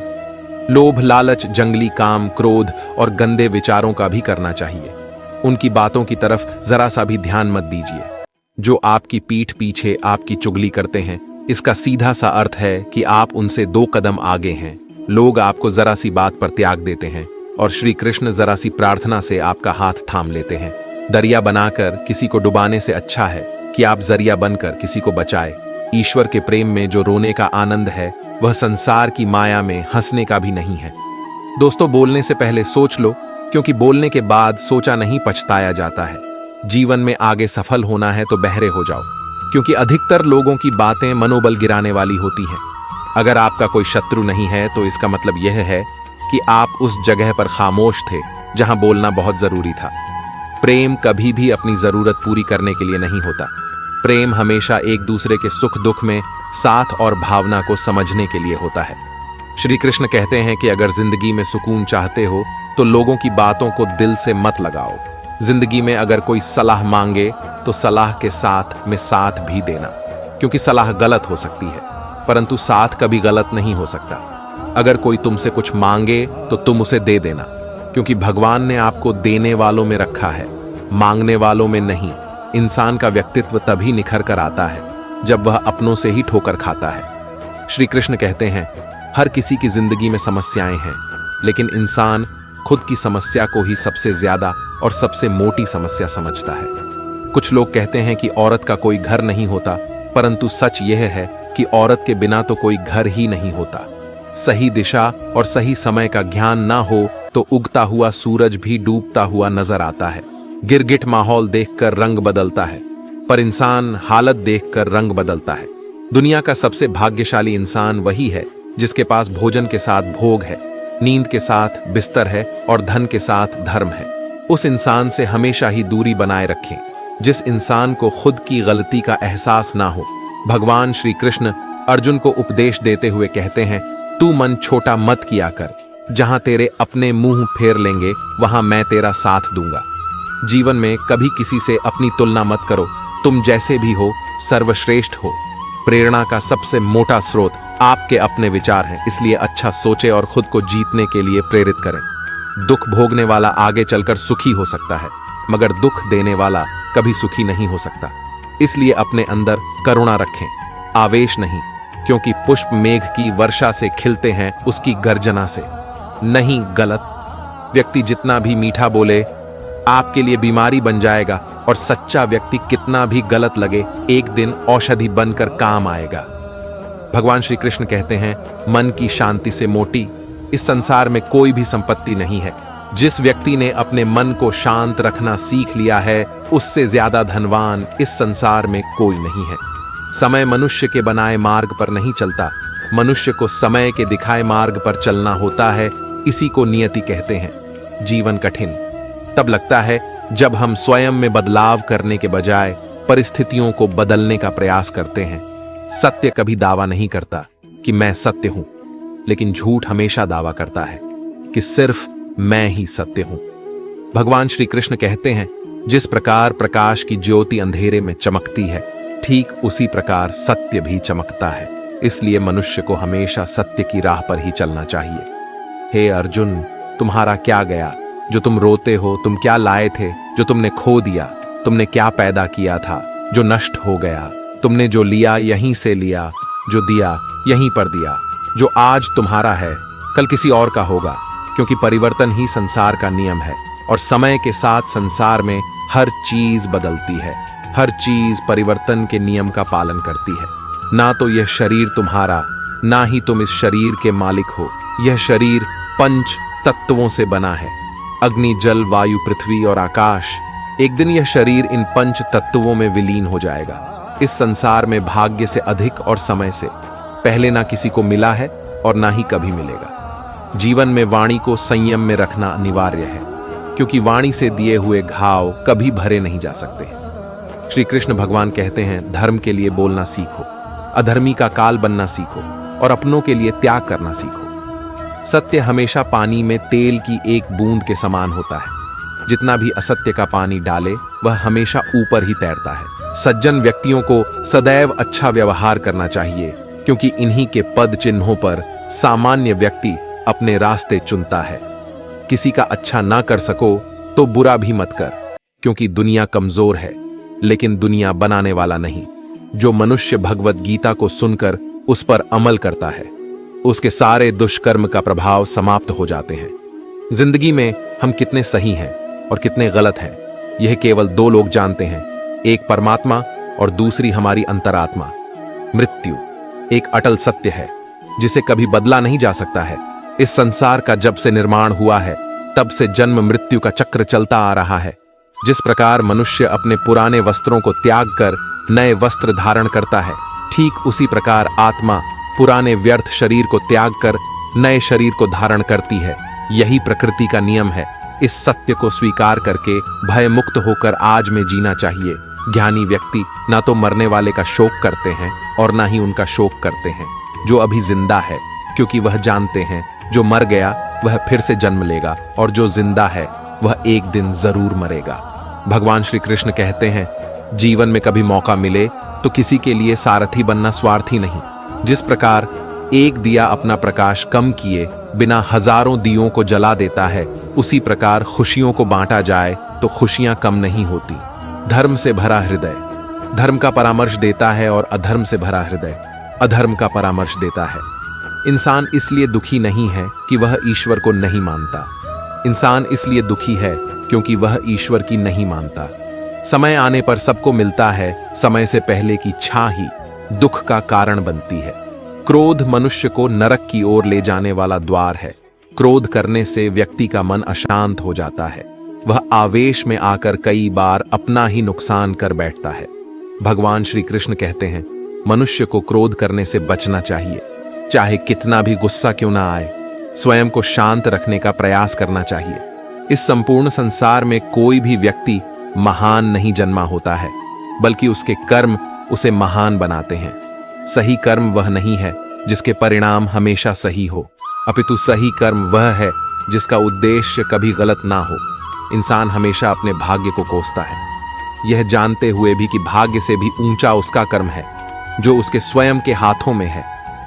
लोभ, लालच, जंगली काम, क्रोध और गंदे विचारों का भी करना चाहिए। उनकी बातों की तरफ जरा सा भी ध्यान मत दीजिए। जो आपकी पीठ पीछे आपकी चुगली करते हैं, इसका सीधा सा अर्थ है कि आप उनसे 2 कदम आगे हैं। लोग आपको जरा सी बात पर त्याग देते हैं और श्री कृष्ण जरा सी प्रार्थना से आपका हाथ थाम लेते हैं। दरिया बनाकर किसी को डुबाने से अच्छा है कि आप जरिया बनकर किसी को बचाए। ईश्वर के प्रेम में जो रोने का आनंद है वह संसार की माया में हंसने का भी नहीं है। दोस्तों, बोलने से पहले सोच लो, क्योंकि बोलने के बाद सोचा नहीं पछताया जाता है। जीवन में आगे सफल होना है तो बहरे हो जाओ, क्योंकि अधिकतर लोगों की बातें मनोबल गिराने वाली होती हैं। अगर आपका कोई शत्रु नहीं है तो इसका मतलब यह है कि आप उस जगह पर खामोश थे जहां बोलना बहुत जरूरी था। प्रेम कभी भी अपनी जरूरत पूरी करने के लिए नहीं होता। प्रेम हमेशा एक दूसरे के सुख दुख में साथ और भावना को समझने के लिए होता है। श्री कृष्ण कहते हैं कि अगर जिंदगी में सुकून चाहते हो तो लोगों की बातों को दिल से मत लगाओ। जिंदगी में अगर कोई सलाह मांगे तो सलाह के साथ में साथ भी देना, क्योंकि सलाह गलत हो सकती है परंतु साथ कभी गलत नहीं हो सकता। अगर कोई तुमसे कुछ मांगे तो तुम उसे दे देना, क्योंकि भगवान ने आपको देने वालों में रखा है, मांगने वालों में नहीं। इंसान का व्यक्तित्व तभी निखर कर आता है जब वह अपनों से ही ठोकर खाता है। श्री कृष्ण कहते हैं, हर किसी की जिंदगी में समस्याएं हैं, लेकिन इंसान खुद की समस्या को ही सबसे ज्यादा और सबसे मोटी समस्या समझता है। कुछ लोग कहते हैं कि औरत का कोई घर नहीं होता, परंतु सच यह है कि औरत के बिना तो कोई घर ही नहीं होता। सही दिशा और सही समय का ज्ञान ना हो तो उगता हुआ सूरज भी डूबता हुआ नजर आता है। गिरगिट माहौल देखकर रंग बदलता है, पर इंसान हालत देखकर रंग बदलता है। दुनिया का सबसे भाग्यशाली इंसान वही है जिसके पास भोजन के साथ भोग है, नींद के साथ बिस्तर है और धन के साथ धर्म है। उस इंसान से हमेशा ही दूरी बनाए रखें जिस इंसान को खुद की गलती का एहसास ना हो। भगवान श्री कृष्ण अर्जुन को उपदेश देते हुए कहते हैं, तू मन छोटा मत किया कर, जहां तेरे अपने मुंह फेर लेंगे वहां मैं तेरा साथ दूंगा। जीवन में कभी किसी से अपनी तुलना मत करो, तुम जैसे भी हो सर्वश्रेष्ठ हो। प्रेरणा का सबसे मोटा स्रोत आपके अपने विचार हैं, इसलिए अच्छा सोचे और खुद को जीतने के लिए प्रेरित करें। दुख भोगने वाला आगे चलकर सुखी हो सकता है, मगर दुख देने वाला कभी सुखी नहीं हो सकता। इसलिए अपने अंदर करुणा रखें, आवेश नहीं, क्योंकि पुष्प मेघ की वर्षा से खिलते हैं, उसकी गर्जना से नहीं। गलत व्यक्ति जितना भी मीठा बोले आपके लिए बीमारी बन जाएगा, और सच्चा व्यक्ति कितना भी गलत लगे एक दिन औषधि बनकर काम आएगा। भगवान श्री कृष्ण कहते हैं, मन की शांति से मोटी इस संसार में कोई भी संपत्ति नहीं है। जिस व्यक्ति ने अपने मन को शांत रखना सीख लिया है उससे ज्यादा धनवान इस संसार में कोई नहीं है। समय मनुष्य के बनाए मार्ग पर नहीं चलता, मनुष्य को समय के दिखाए मार्ग पर चलना होता है। इसी को नियति कहते हैं। जीवन कठिन तब लगता है जब हम स्वयं में बदलाव करने के बजाय परिस्थितियों को बदलने का प्रयास करते हैं। सत्य कभी दावा नहीं करता कि मैं सत्य हूं, लेकिन झूठ हमेशा दावा करता है कि सिर्फ मैं ही सत्य हूं। भगवान श्री कृष्ण कहते हैं, जिस प्रकार प्रकाश की ज्योति अंधेरे में चमकती है, ठीक उसी प्रकार सत्य भी चमकता है। इसलिए मनुष्य को हमेशा सत्य की राह पर ही चलना चाहिए। हे अर्जुन, तुम्हारा क्या गया जो तुम रोते हो? तुम क्या लाए थे जो तुमने खो दिया? तुमने क्या पैदा किया था जो नष्ट हो गया? तुमने जो लिया यहीं से लिया, जो दिया यहीं पर दिया। जो आज तुम्हारा है कल किसी और का होगा, क्योंकि परिवर्तन ही संसार का नियम है, और समय के साथ संसार में हर चीज बदलती है। हर चीज परिवर्तन के नियम का पालन करती है। ना तो यह शरीर तुम्हारा, ना ही तुम इस शरीर के मालिक हो। यह शरीर पंच तत्वों से बना है, अग्नि, जल, वायु, पृथ्वी और आकाश। एक दिन यह शरीर इन पंच तत्वों में विलीन हो जाएगा। इस संसार में भाग्य से अधिक और समय से पहले ना किसी को मिला है और ना ही कभी मिलेगा। जीवन में वाणी को संयम में रखना अनिवार्य है, क्योंकि वाणी से दिए हुए घाव कभी भरे नहीं जा सकते। श्री कृष्ण भगवान कहते हैं, धर्म के लिए बोलना सीखो, अधर्मी का काल बनना सीखो और अपनों के लिए त्याग करना सीखो। सत्य हमेशा पानी में तेल की एक बूंद के समान होता है। जितना भी असत्य का पानी डाले वह हमेशा ऊपर ही तैरता है। सज्जन व्यक्तियों को सदैव अच्छा व्यवहार करना चाहिए, क्योंकि इन्हीं के पद चिन्हों पर सामान्य व्यक्ति अपने रास्ते चुनता है। किसी का अच्छा ना कर सको तो बुरा भी मत कर, क्योंकि दुनिया कमजोर है, लेकिन दुनिया बनाने वाला नहीं। जो मनुष्य भगवत गीता को सुनकर उस पर अमल करता है, उसके सारे दुष्कर्म का प्रभाव समाप्त हो जाते हैं। जिंदगी में हम कितने सही हैं और कितने गलत हैं, यह केवल दो लोग जानते हैं, एक परमात्मा और दूसरी हमारी अंतरात्मा। मृत्यु एक अटल सत्य है जिसे कभी बदला नहीं जा सकता है। इस संसार का जब से निर्माण हुआ है तब से जन्म मृत्यु का चक्र चलता आ रहा है। जिस प्रकार मनुष्य अपने पुराने वस्त्रों को त्याग कर नए वस्त्र धारण करता है, ठीक उसी प्रकार आत्मा पुराने व्यर्थ शरीर को त्याग कर नए शरीर को धारण करती है। यही प्रकृति का नियम है। इस सत्य को स्वीकार करके भय मुक्त होकर आज में जीना चाहिए। ज्ञानी व्यक्ति ना तो मरने वाले का शोक करते हैं और ना ही उनका शोक करते हैं जो अभी जिंदा है, क्योंकि वह जानते हैं जो मर गया वह फिर से जन्म लेगा और जो जिंदा है वह एक दिन जरूर मरेगा। भगवान श्री कृष्ण कहते हैं, जीवन में कभी मौका मिले तो किसी के लिए सारथी बनना स्वार्थी नहीं। जिस प्रकार एक दिया अपना प्रकाश कम किए बिना हजारों दियों को जला देता है, उसी प्रकार खुशियों को बांटा जाए तो खुशियां कम नहीं होती। धर्म से भरा हृदय धर्म का परामर्श देता है और अधर्म से भरा हृदय अधर्म का परामर्श देता है। इंसान इसलिए दुखी नहीं है कि वह ईश्वर को नहीं मानता। इंसान इसलिए दुखी है क्योंकि वह ईश्वर की नहीं मानता। समय आने पर सबको मिलता है, समय से पहले की छा ही दुख का कारण बनती है। क्रोध मनुष्य को नरक की ओर ले जाने वाला द्वार है। क्रोध करने से व्यक्ति का मन अशांत हो जाता है। वह आवेश में आकर कई बार अपना ही नुकसान कर बैठता है। भगवान श्री कृष्ण कहते हैं, मनुष्य को क्रोध करने से बचना चाहिए। चाहे कितना भी गुस्सा क्यों ना आए, स्वयं को शांत रखने का प्रयास करना चाहिए। इस संपूर्ण संसार में कोई भी व्यक्ति महान नहीं जन्मा होता है, बल्कि उसके कर्म उसे महान बनाते हैं। सही कर्म वह नहीं है जिसके परिणाम हमेशा सही हो, अपितु सही कर्म वह है जिसका उद्देश्य कभी गलत ना हो। इंसान हमेशा अपने भाग्य को कोसता है, यह जानते हुए भी कि भाग्य से भी ऊंचा उसका कर्म है जो उसके स्वयं के हाथों में है।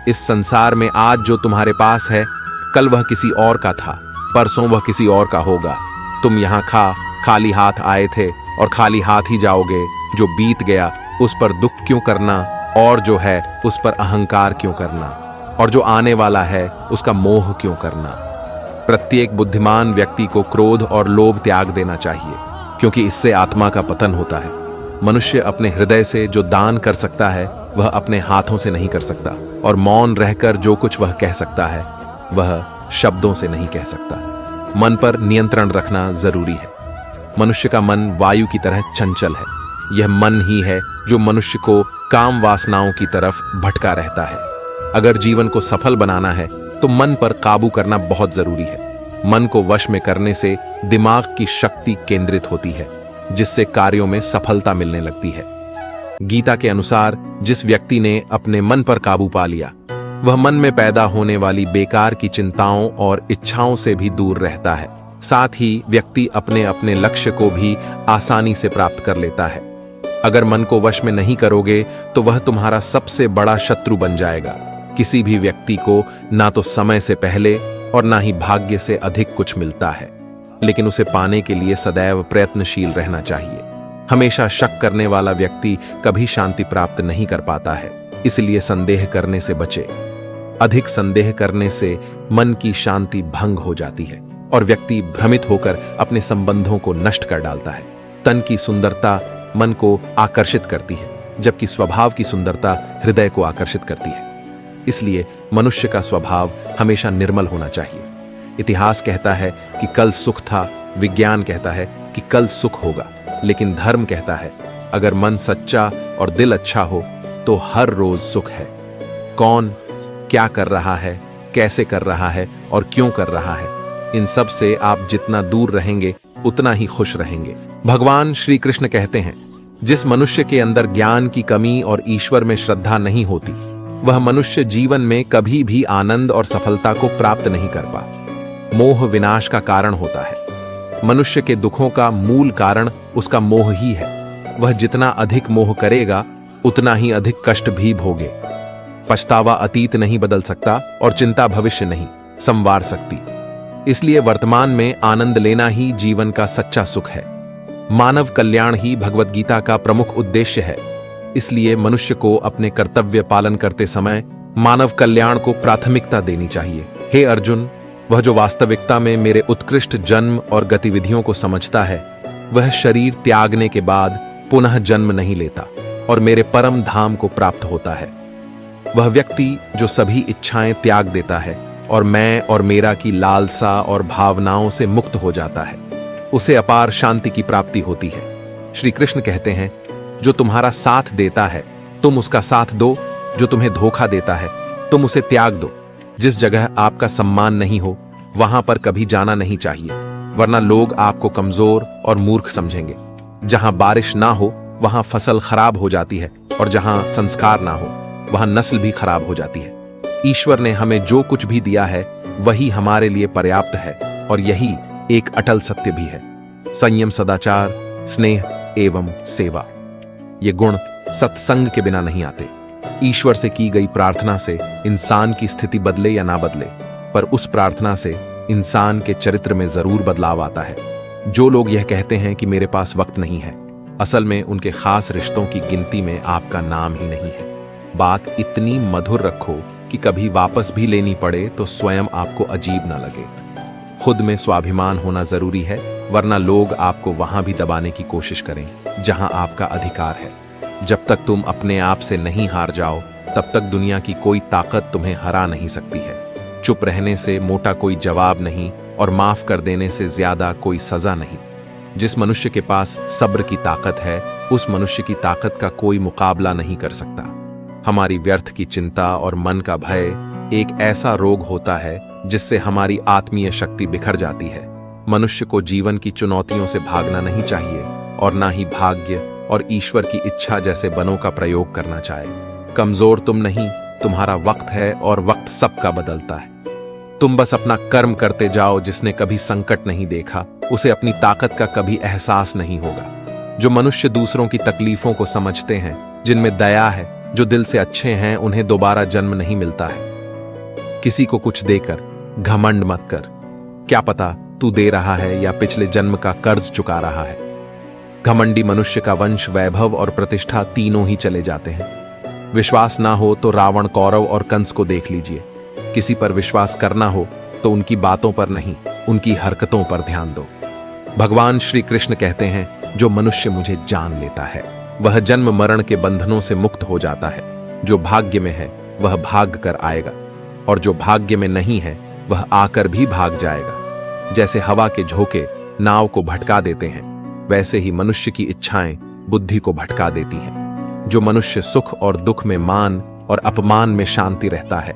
इस संसार में आज जो तुम्हारे पास है, कल वह किसी और का था, परसों वह किसी और का होगा। तुम यहाँ खाली हाथ आए थे और खाली हाथ ही जाओगे। जो बीत गया उस पर दुख क्यों करना, और जो है उस पर अहंकार क्यों करना, और जो आने वाला है उसका मोह क्यों करना। प्रत्येक बुद्धिमान व्यक्ति को क्रोध और लोभ त्याग देना चाहिए, क्योंकि इससे आत्मा का पतन होता है। मनुष्य अपने हृदय से जो दान कर सकता है वह अपने हाथों से नहीं कर सकता, और मौन रहकर जो कुछ वह कह सकता है वह शब्दों से नहीं कह सकता। मन पर नियंत्रण रखना जरूरी है। मनुष्य का मन वायु की तरह चंचल है। यह मन ही है जो मनुष्य को काम वासनाओं की तरफ भटका रहता है। अगर जीवन को सफल बनाना है तो मन पर काबू करना बहुत जरूरी है। मन को वश में करने से दिमाग की शक्ति केंद्रित होती है, जिससे कार्यों में सफलता मिलने लगती है। गीता के अनुसार जिस व्यक्ति ने अपने मन पर काबू पा लिया, वह मन में पैदा होने वाली बेकार की चिंताओं और इच्छाओं से भी दूर रहता है। साथ ही व्यक्ति अपने अपने लक्ष्य को भी आसानी से प्राप्त कर लेता है। अगर मन को वश में नहीं करोगे तो वह तुम्हारा सबसे बड़ा शत्रु बन जाएगा। किसी भी व्यक्ति को ना तो समय से पहले और ना ही भाग्य से अधिक कुछ मिलता है, लेकिन उसे पाने के लिए सदैव प्रयत्नशील रहना चाहिए। हमेशा शक करने वाला व्यक्ति कभी शांति प्राप्त नहीं कर पाता है, इसलिए संदेह करने से बचे। अधिक संदेह करने से मन की शांति भंग हो जाती है और व्यक्ति भ्रमित होकर अपने संबंधों को नष्ट कर डालता है। तन की सुंदरता मन को आकर्षित करती है, जबकि स्वभाव की सुंदरता हृदय को आकर्षित करती है। इसलिए मनुष्य का स्वभाव हमेशा निर्मल होना चाहिए। इतिहास कहता है कि कल सुख था, विज्ञान कहता है कि कल सुख होगा, लेकिन धर्म कहता है अगर मन सच्चा और दिल अच्छा हो तो हर रोज सुख है। कौन क्या कर रहा है, कैसे कर रहा है और क्यों कर रहा है, इन सब से आप जितना दूर रहेंगे उतना ही खुश रहेंगे। भगवान श्री कृष्ण कहते हैं, जिस मनुष्य के अंदर ज्ञान की कमी और ईश्वर में श्रद्धा नहीं होती, वह मनुष्य जीवन में कभी भी आनंद और सफलता को प्राप्त नहीं कर पाता। मोह विनाश का कारण होता है। मनुष्य के दुखों का मूल कारण उसका मोह ही है। वह जितना अधिक मोह करेगा उतना ही अधिक कष्ट भी भोगे। पछतावा अतीत नहीं बदल सकता और चिंता भविष्य नहीं संवार सकती। इसलिए वर्तमान में आनंद लेना ही जीवन का सच्चा सुख है। मानव कल्याण ही भगवत गीता का प्रमुख उद्देश्य है। इसलिए मनुष्य को अपने कर्तव्य पालन करते समय मानव कल्याण को प्राथमिकता देनी चाहिए। हे अर्जुन, वह जो वास्तविकता में मेरे उत्कृष्ट जन्म और गतिविधियों को समझता है, वह शरीर त्यागने के बाद पुनः जन्म नहीं लेता और मेरे परम धाम को प्राप्त होता है। वह व्यक्ति जो सभी इच्छाएं त्याग देता है और मैं और मेरा की लालसा और भावनाओं से मुक्त हो जाता है, उसे अपार शांति की प्राप्ति होती है। श्री कृष्ण कहते हैं, जो तुम्हारा साथ देता है तुम उसका साथ दो, जो तुम्हें धोखा देता है तुम उसे त्याग दो। जिस जगह आपका सम्मान नहीं हो वहां पर कभी जाना नहीं चाहिए, वरना लोग आपको कमजोर और मूर्ख समझेंगे। जहां बारिश ना हो वहां फसल खराब हो जाती है और जहां संस्कार ना हो वहां नस्ल भी खराब हो जाती है। ईश्वर ने हमें जो कुछ भी दिया है वही हमारे लिए पर्याप्त है और यही एक अटल सत्य भी है। संयम, सदाचार, स्नेह एवं सेवा, ये गुण सत्संग के बिना नहीं आते। ईश्वर से की गई प्रार्थना से इंसान की स्थिति बदले या ना बदले, पर उस प्रार्थना से इंसान के चरित्र में जरूर बदलाव आता है। जो लोग यह कहते हैं कि मेरे पास वक्त नहीं है, असल में उनके खास रिश्तों की गिनती में आपका नाम ही नहीं है। बात इतनी मधुर रखो कि कभी वापस भी लेनी पड़े तो स्वयं आपको अजीब ना लगे। खुद में स्वाभिमान होना जरूरी है, वरना लोग आपको वहां भी दबाने की कोशिश करें जहां आपका अधिकार है। जब तक तुम अपने आप से नहीं हार जाओ तब तक दुनिया की कोई ताकत तुम्हें हरा नहीं सकती है। चुप रहने से मोटा कोई जवाब नहीं और माफ कर देने से ज्यादा कोई सजा नहीं। जिस मनुष्य के पास सब्र की ताकत है उस मनुष्य की ताकत का कोई मुकाबला नहीं कर सकता। हमारी व्यर्थ की चिंता और मन का भय एक ऐसा रोग होता है जिससे हमारी आत्मीय शक्ति बिखर जाती है। मनुष्य को जीवन की चुनौतियों से भागना नहीं चाहिए और ना ही भाग्य और ईश्वर की इच्छा जैसे बलों का प्रयोग करना चाहे। कमजोर तुम नहीं, तुम्हारा वक्त है और वक्त सबका बदलता है। तुम बस अपना कर्म करते जाओ। जिसने कभी संकट नहीं देखा उसे अपनी ताकत का कभी एहसास नहीं होगा। जो मनुष्य दूसरों की तकलीफों को समझते हैं, जिनमें दया है, जो दिल से अच्छे हैं, उन्हें दोबारा जन्म नहीं मिलता है। किसी को कुछ देकर घमंड मत कर। क्या पता तू दे रहा है या पिछले जन्म का कर्ज चुका रहा है। घमंडी मनुष्य का वंश, वैभव और प्रतिष्ठा तीनों ही चले जाते हैं। विश्वास ना हो तो रावण, कौरव और कंस को देख लीजिए। किसी पर विश्वास करना हो तो उनकी बातों पर नहीं, उनकी हरकतों पर ध्यान दो। भगवान श्री कृष्ण कहते हैं, जो मनुष्य मुझे जान लेता है वह जन्म मरण के बंधनों से मुक्त हो जाता है। जो भाग्य में है वह भाग कर आएगा और जो भाग्य में नहीं है वह आकर भी भाग जाएगा। जैसे हवा के झोंके नाव को भटका देते हैं, वैसे ही मनुष्य की इच्छाएं बुद्धि को भटका देती हैं। जो मनुष्य सुख और दुख में, मान और अपमान में शांति रहता है,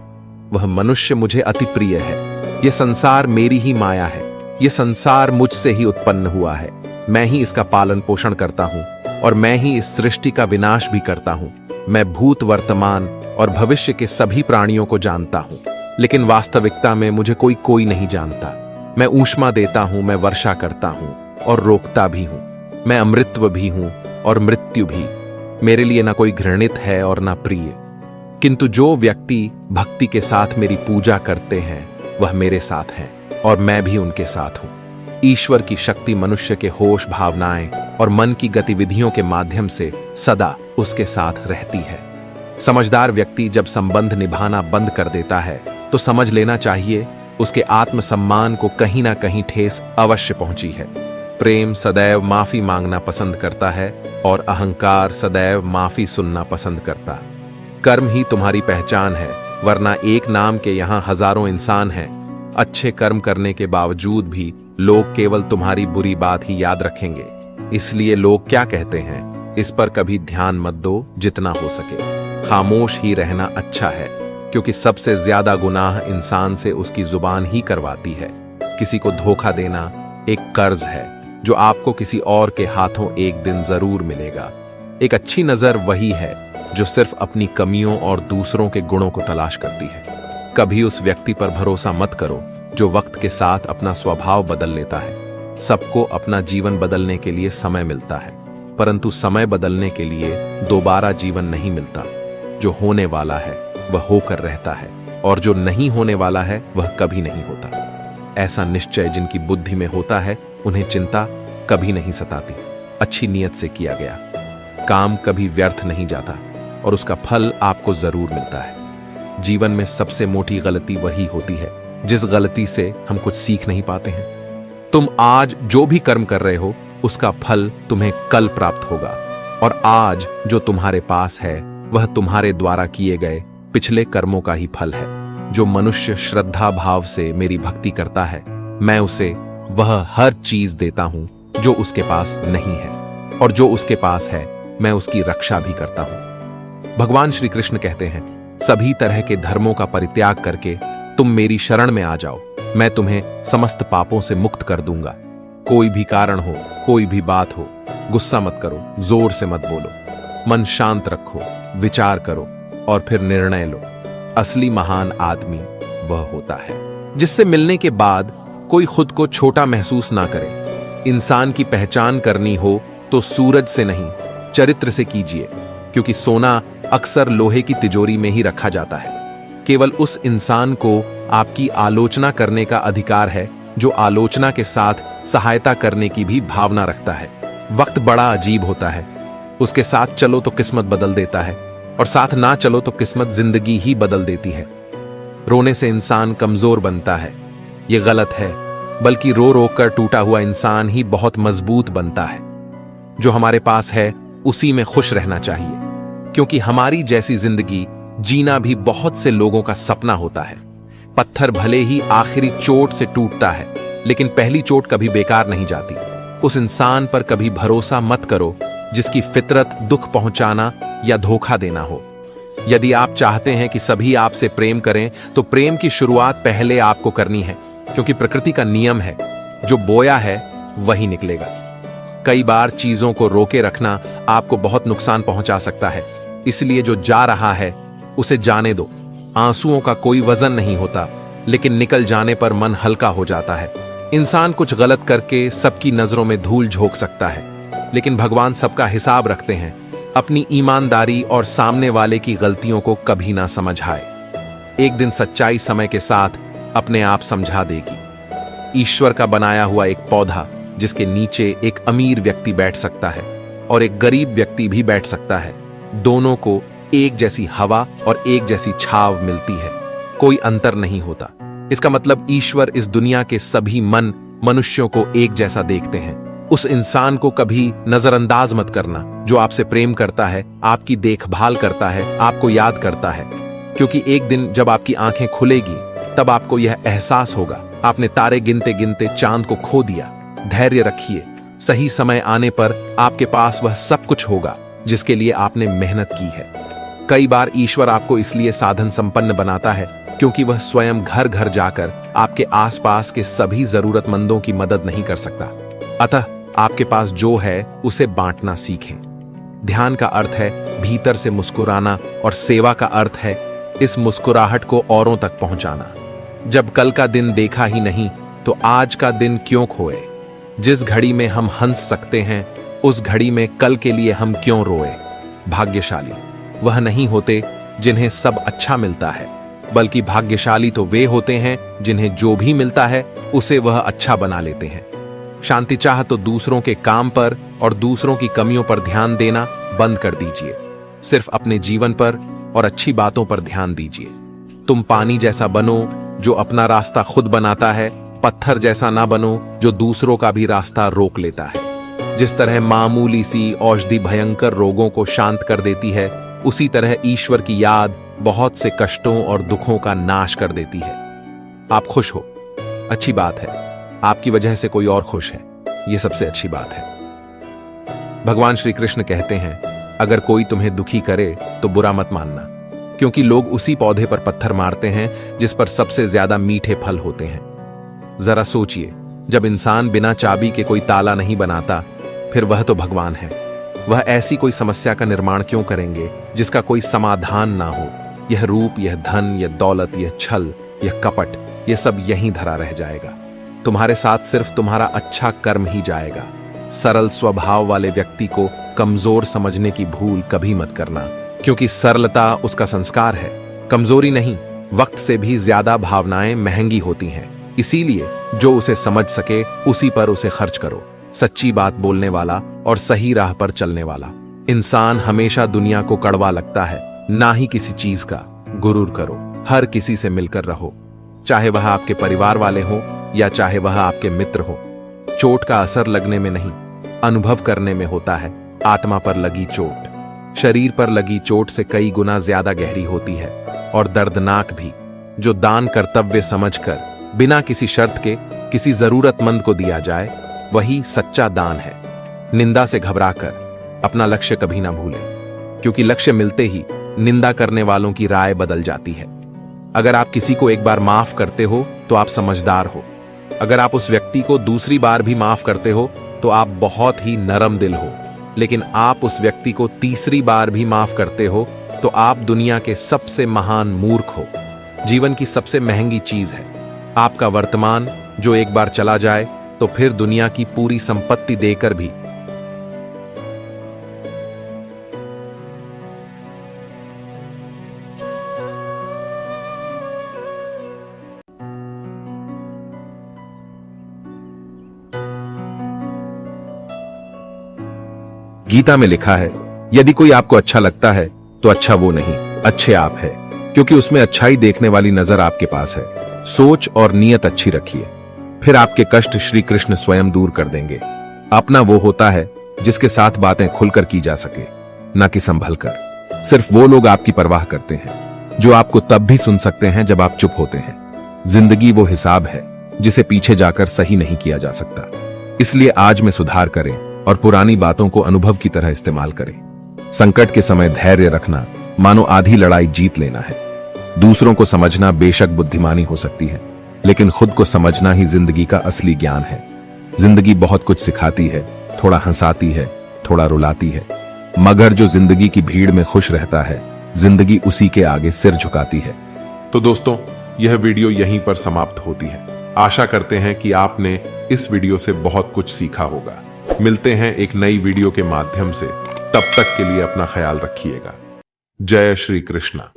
वह मनुष्य मुझे अति प्रिय है। यह संसार मेरी ही माया है। यह संसार मुझसे ही उत्पन्न हुआ है। मैं ही इसका पालन पोषण करता हूं और मैं ही इस सृष्टि का विनाश भी करता हूं। मैं भूत, वर्तमान और भविष्य के सभी प्राणियों को जानता हूं, लेकिन वास्तविकता में मुझे कोई नहीं जानता। मैं ऊष्मा देता हूं, मैं वर्षा करता हूं और रोकता भी हूं। मैं अमृतत्व भी हूं और मृत्यु भी। मेरे लिए ना कोई घृणित है और ना प्रिय। किंतु जो व्यक्ति भक्ति के साथ मेरी पूजा करते हैं वह मेरे साथ हैं और मैं भी उनके साथ हूं। ईश्वर की शक्ति मनुष्य के होश, भावनाएं और मन की गतिविधियों के माध्यम से सदा उसके साथ रहती है। समझदार व्यक्ति जब संबंध निभाना बंद कर देता है तो समझ लेना चाहिए उसके आत्मसम्मान को कहीं ना कहीं ठेस अवश्य पहुंची है। प्रेम सदैव माफी मांगना पसंद करता है और अहंकार सदैव माफी सुनना पसंद करता है। कर्म ही तुम्हारी पहचान है, वरना एक नाम के यहाँ हजारों इंसान हैं। अच्छे कर्म करने के बावजूद भी लोग केवल तुम्हारी बुरी बात ही याद रखेंगे। इसलिए लोग क्या कहते हैं इस पर कभी ध्यान मत दो। जितना हो सके खामोश ही रहना अच्छा है, क्योंकि सबसे ज्यादा गुनाह इंसान से उसकी जुबान ही करवाती है। किसी को धोखा देना एक कर्ज है जो आपको किसी और के हाथों एक दिन जरूर मिलेगा। एक अच्छी नजर वही है जो सिर्फ अपनी कमियों और दूसरों के गुणों को तलाश करती है। कभी उस व्यक्ति पर भरोसा मत करो जो वक्त के साथ अपना स्वभाव बदल लेता है। सबको अपना जीवन बदलने के लिए समय मिलता है, परंतु समय बदलने के लिए दोबारा जीवन नहीं मिलता। जो होने वाला है वह होकर रहता है और जो नहीं होने वाला है वह कभी नहीं होता। ऐसा निश्चय जिनकी बुद्धि में होता है उन्हें चिंता कभी नहीं सताती। अच्छी नीयत से किया गया काम कभी व्यर्थ नहीं जाता और उसका फल आपको जरूर मिलता है। जीवन में सबसे मोटी गलती वही होती है जिस गलती से हम कुछ सीख नहीं पाते हैं। तुम आज जो भी कर्म कर रहे हो उसका फल तुम्हें कल प्राप्त होगा, और आज जो तुम्हारे पास है वह तुम्हारे द्वारा किए गए पिछले कर्मों का ही फल है। जो मनुष्य श्रद्धा भाव से मेरी भक्ति करता है, मैं उसे वह हर चीज देता हूं जो उसके पास नहीं है, और जो उसके पास है मैं उसकी रक्षा भी करता हूं। भगवान श्री कृष्ण कहते हैं, सभी तरह के धर्मों का परित्याग करके तुम मेरी शरण में आ जाओ, मैं तुम्हें समस्त पापों से मुक्त कर दूंगा। कोई भी कारण हो, कोई भी बात हो, गुस्सा मत करो, जोर से मत बोलो, मन शांत रखो, विचार करो और फिर निर्णय लो। असली महान आदमी वह होता है जिससे मिलने के बाद कोई खुद को छोटा महसूस ना करे। इंसान की पहचान करनी हो तो सूरज से नहीं, चरित्र से कीजिए, क्योंकि सोना अक्सर लोहे की तिजोरी में ही रखा जाता है। केवल उस इंसान को आपकी आलोचना करने का अधिकार है जो आलोचना के साथ सहायता करने की भी भावना रखता है। वक्त बड़ा अजीब होता है, उसके साथ चलो तो किस्मत बदल देता है, और साथ ना चलो तो किस्मत जिंदगी ही बदल देती है। रोने से इंसान कमजोर बनता है, यह गलत है, बल्कि रो रो कर टूटा हुआ इंसान ही बहुत मजबूत बनता है। जो हमारे पास है उसी में खुश रहना चाहिए, क्योंकि हमारी जैसी जिंदगी जीना भी बहुत से लोगों का सपना होता है। पत्थर भले ही आखिरी चोट से टूटता है, लेकिन पहली चोट कभी बेकार नहीं जाती। उस इंसान पर कभी भरोसा मत करो जिसकी फितरत दुख पहुंचाना या धोखा देना हो। यदि आप चाहते हैं कि सभी आपसे प्रेम करें, तो प्रेम की शुरुआत पहले आपको करनी है, क्योंकि प्रकृति का नियम है, जो बोया है वही निकलेगा। कई बार चीजों को रोके रखना आपको बहुत नुकसान पहुंचा सकता है, इसलिए जो जा रहा है उसे जाने दो। आंसुओं का कोई वजन नहीं होता, लेकिन निकल जाने पर मन हल्का हो जाता है। इंसान कुछ गलत करके सबकी नजरों में धूल झोंक सकता है, लेकिन भगवान सबका हिसाब रखते हैं। अपनी ईमानदारी और सामने वाले की गलतियों को कभी ना समझाए। एक दिन सच्चाई समय के साथ अपने आप समझा देगी। ईश्वर का बनाया हुआ एक पौधा जिसके नीचे एक अमीर व्यक्ति बैठ सकता है और एक गरीब व्यक्ति भी बैठ सकता है, दोनों को एक जैसी हवा और एक जैसी छाव मिलती है, कोई अंतर नहीं होता। इसका मतलब ईश्वर इस दुनिया के सभी मनुष्यों को एक जैसा देखते हैं। उस इंसान को कभी नजरअंदाज मत करना जो आपसे प्रेम करता है, आपकी देखभाल करता है, आपको याद करता है, क्योंकि एक दिन जब आपकी आंखें खुलेगी तब आपको यह एहसास होगा आपने तारे गिनते गिनते चांद को खो दिया। धैर्य रखिए, सही समय आने पर आपके पास वह सब कुछ होगा जिसके लिए आपने मेहनत की है। कई बार ईश्वर आपको इसलिए साधन संपन्न बनाता है क्योंकि वह स्वयं घर घर जाकर आपके आसपास के सभी जरूरतमंदों की मदद नहीं कर सकता। अतः आपके पास जो है उसे बांटना सीखें। ध्यान का अर्थ है भीतर से मुस्कुराना, और सेवा का अर्थ है इस मुस्कुराहट को औरों तक पहुंचाना। जब कल का दिन देखा ही नहीं तो आज का दिन क्यों खोए। जिस घड़ी में हम हंस सकते हैं उस घड़ी में कल के लिए हम क्यों रोए। भाग्यशाली वह नहीं होते जिन्हें सब अच्छा मिलता है, बल्कि भाग्यशाली तो वे होते हैं जिन्हें जो भी मिलता है उसे वह अच्छा बना लेते हैं। शांति चाह तो दूसरों के काम पर और दूसरों की कमियों पर ध्यान देना बंद कर दीजिए। सिर्फ अपने जीवन पर और अच्छी बातों पर ध्यान दीजिए। तुम पानी जैसा बनो जो अपना रास्ता खुद बनाता है, पत्थर जैसा ना बनो जो दूसरों का भी रास्ता रोक लेता है। जिस तरह मामूली सी औषधि भयंकर रोगों को शांत कर देती है, उसी तरह ईश्वर की याद बहुत से कष्टों और दुखों का नाश कर देती है। आप खुश हो, अच्छी बात है। आपकी वजह से कोई और खुश है, यह सबसे अच्छी बात है। भगवान श्री कृष्ण कहते हैं, अगर कोई तुम्हें दुखी करे तो बुरा मत मानना, क्योंकि लोग उसी पौधे पर पत्थर मारते हैं जिस पर सबसे ज्यादा मीठे फल होते हैं। जरा सोचिए, जब इंसान बिना चाबी के कोई ताला नहीं बनाता, फिर वह तो भगवान है। वह ऐसी कोई समस्या का निर्माण क्यों करेंगे जिसका कोई समाधान ना हो। यह रूप, यह धन, यह दौलत, यह छल, यह कपट, यह सब यहीं धरा रह जाएगा। तुम्हारे साथ सिर्फ तुम्हारा अच्छा कर्म ही जाएगा। सरल स्वभाव वाले व्यक्ति को कमजोर समझने की भूल कभी मत करना, क्योंकि सरलता उसका संस्कार है, कमजोरी नहीं। वक्त से भी ज्यादा भावनाएं महंगी होती हैं, इसीलिए जो उसे समझ सके उसी पर उसे खर्च करो। सच्ची बात बोलने वाला और सही राह पर चलने वाला इंसान हमेशा दुनिया को कड़वा लगता है, ना ही किसी चीज का। गुरूर करो, हर किसी से मिलकर रहो, चाहे वह आपके परिवार वाले हो या चाहे वह आपके मित्र हो। चोट का असर लगने में नहीं, अनुभव करने में होता है। आत्मा पर लगी चोट शरीर पर लगी चोट से कई गुना ज्यादा गहरी होती है और दर्दनाक भी। जो दान कर्तव्य समझकर बिना किसी शर्त के किसी जरूरतमंद को दिया जाए, वही सच्चा दान है। निंदा से घबराकर अपना लक्ष्य कभी ना भूलें, क्योंकि लक्ष्य मिलते ही निंदा करने वालों की राय बदल जाती है। अगर आप किसी को एक बार माफ करते हो तो आप समझदार हो। अगर आप उस व्यक्ति को दूसरी बार भी माफ करते हो तो आप बहुत ही नरम दिल हो। लेकिन आप उस व्यक्ति को तीसरी बार भी माफ करते हो तो आप दुनिया के सबसे महान मूर्ख हो। जीवन की सबसे महंगी चीज है आपका वर्तमान, जो एक बार चला जाए तो फिर दुनिया की पूरी संपत्ति देकर भी। गीता में लिखा है, यदि कोई आपको अच्छा लगता है तो अच्छा वो नहीं, अच्छे आप है, क्योंकि उसमें अच्छाई देखने वाली नजर आपके पास है। सोच और नीयत अच्छी रखिए, फिर आपके कष्ट श्री कृष्ण स्वयं दूर कर देंगे। अपना वो होता है जिसके साथ बातें खुलकर की जा सके, न कि संभल कर। सिर्फ वो लोग आपकी परवाह करते हैं जो आपको तब भी सुन सकते हैं जब आप चुप होते हैं। जिंदगी वो हिसाब है जिसे पीछे जाकर सही नहीं किया जा सकता। इसलिए आज में सुधार करें और पुरानी बातों को अनुभव की तरह इस्तेमाल करें। संकट के समय धैर्य रखना मानो आधी लड़ाई जीत लेना है। दूसरों को समझना बेशक बुद्धिमानी हो सकती है, लेकिन खुद को समझना ही जिंदगी का असली ज्ञान है। जिंदगी बहुत कुछ सिखाती है, थोड़ा हंसाती है, थोड़ा रुलाती है, मगर जो जिंदगी की भीड़ में खुश रहता है, जिंदगी उसी के आगे सिर झुकाती है। तो दोस्तों, यह वीडियो यहीं पर समाप्त होती है। आशा करते हैं कि आपने इस वीडियो से बहुत कुछ सीखा होगा। मिलते हैं एक नई वीडियो के माध्यम से। तब तक के लिए अपना ख्याल रखिएगा। जय श्री कृष्णा।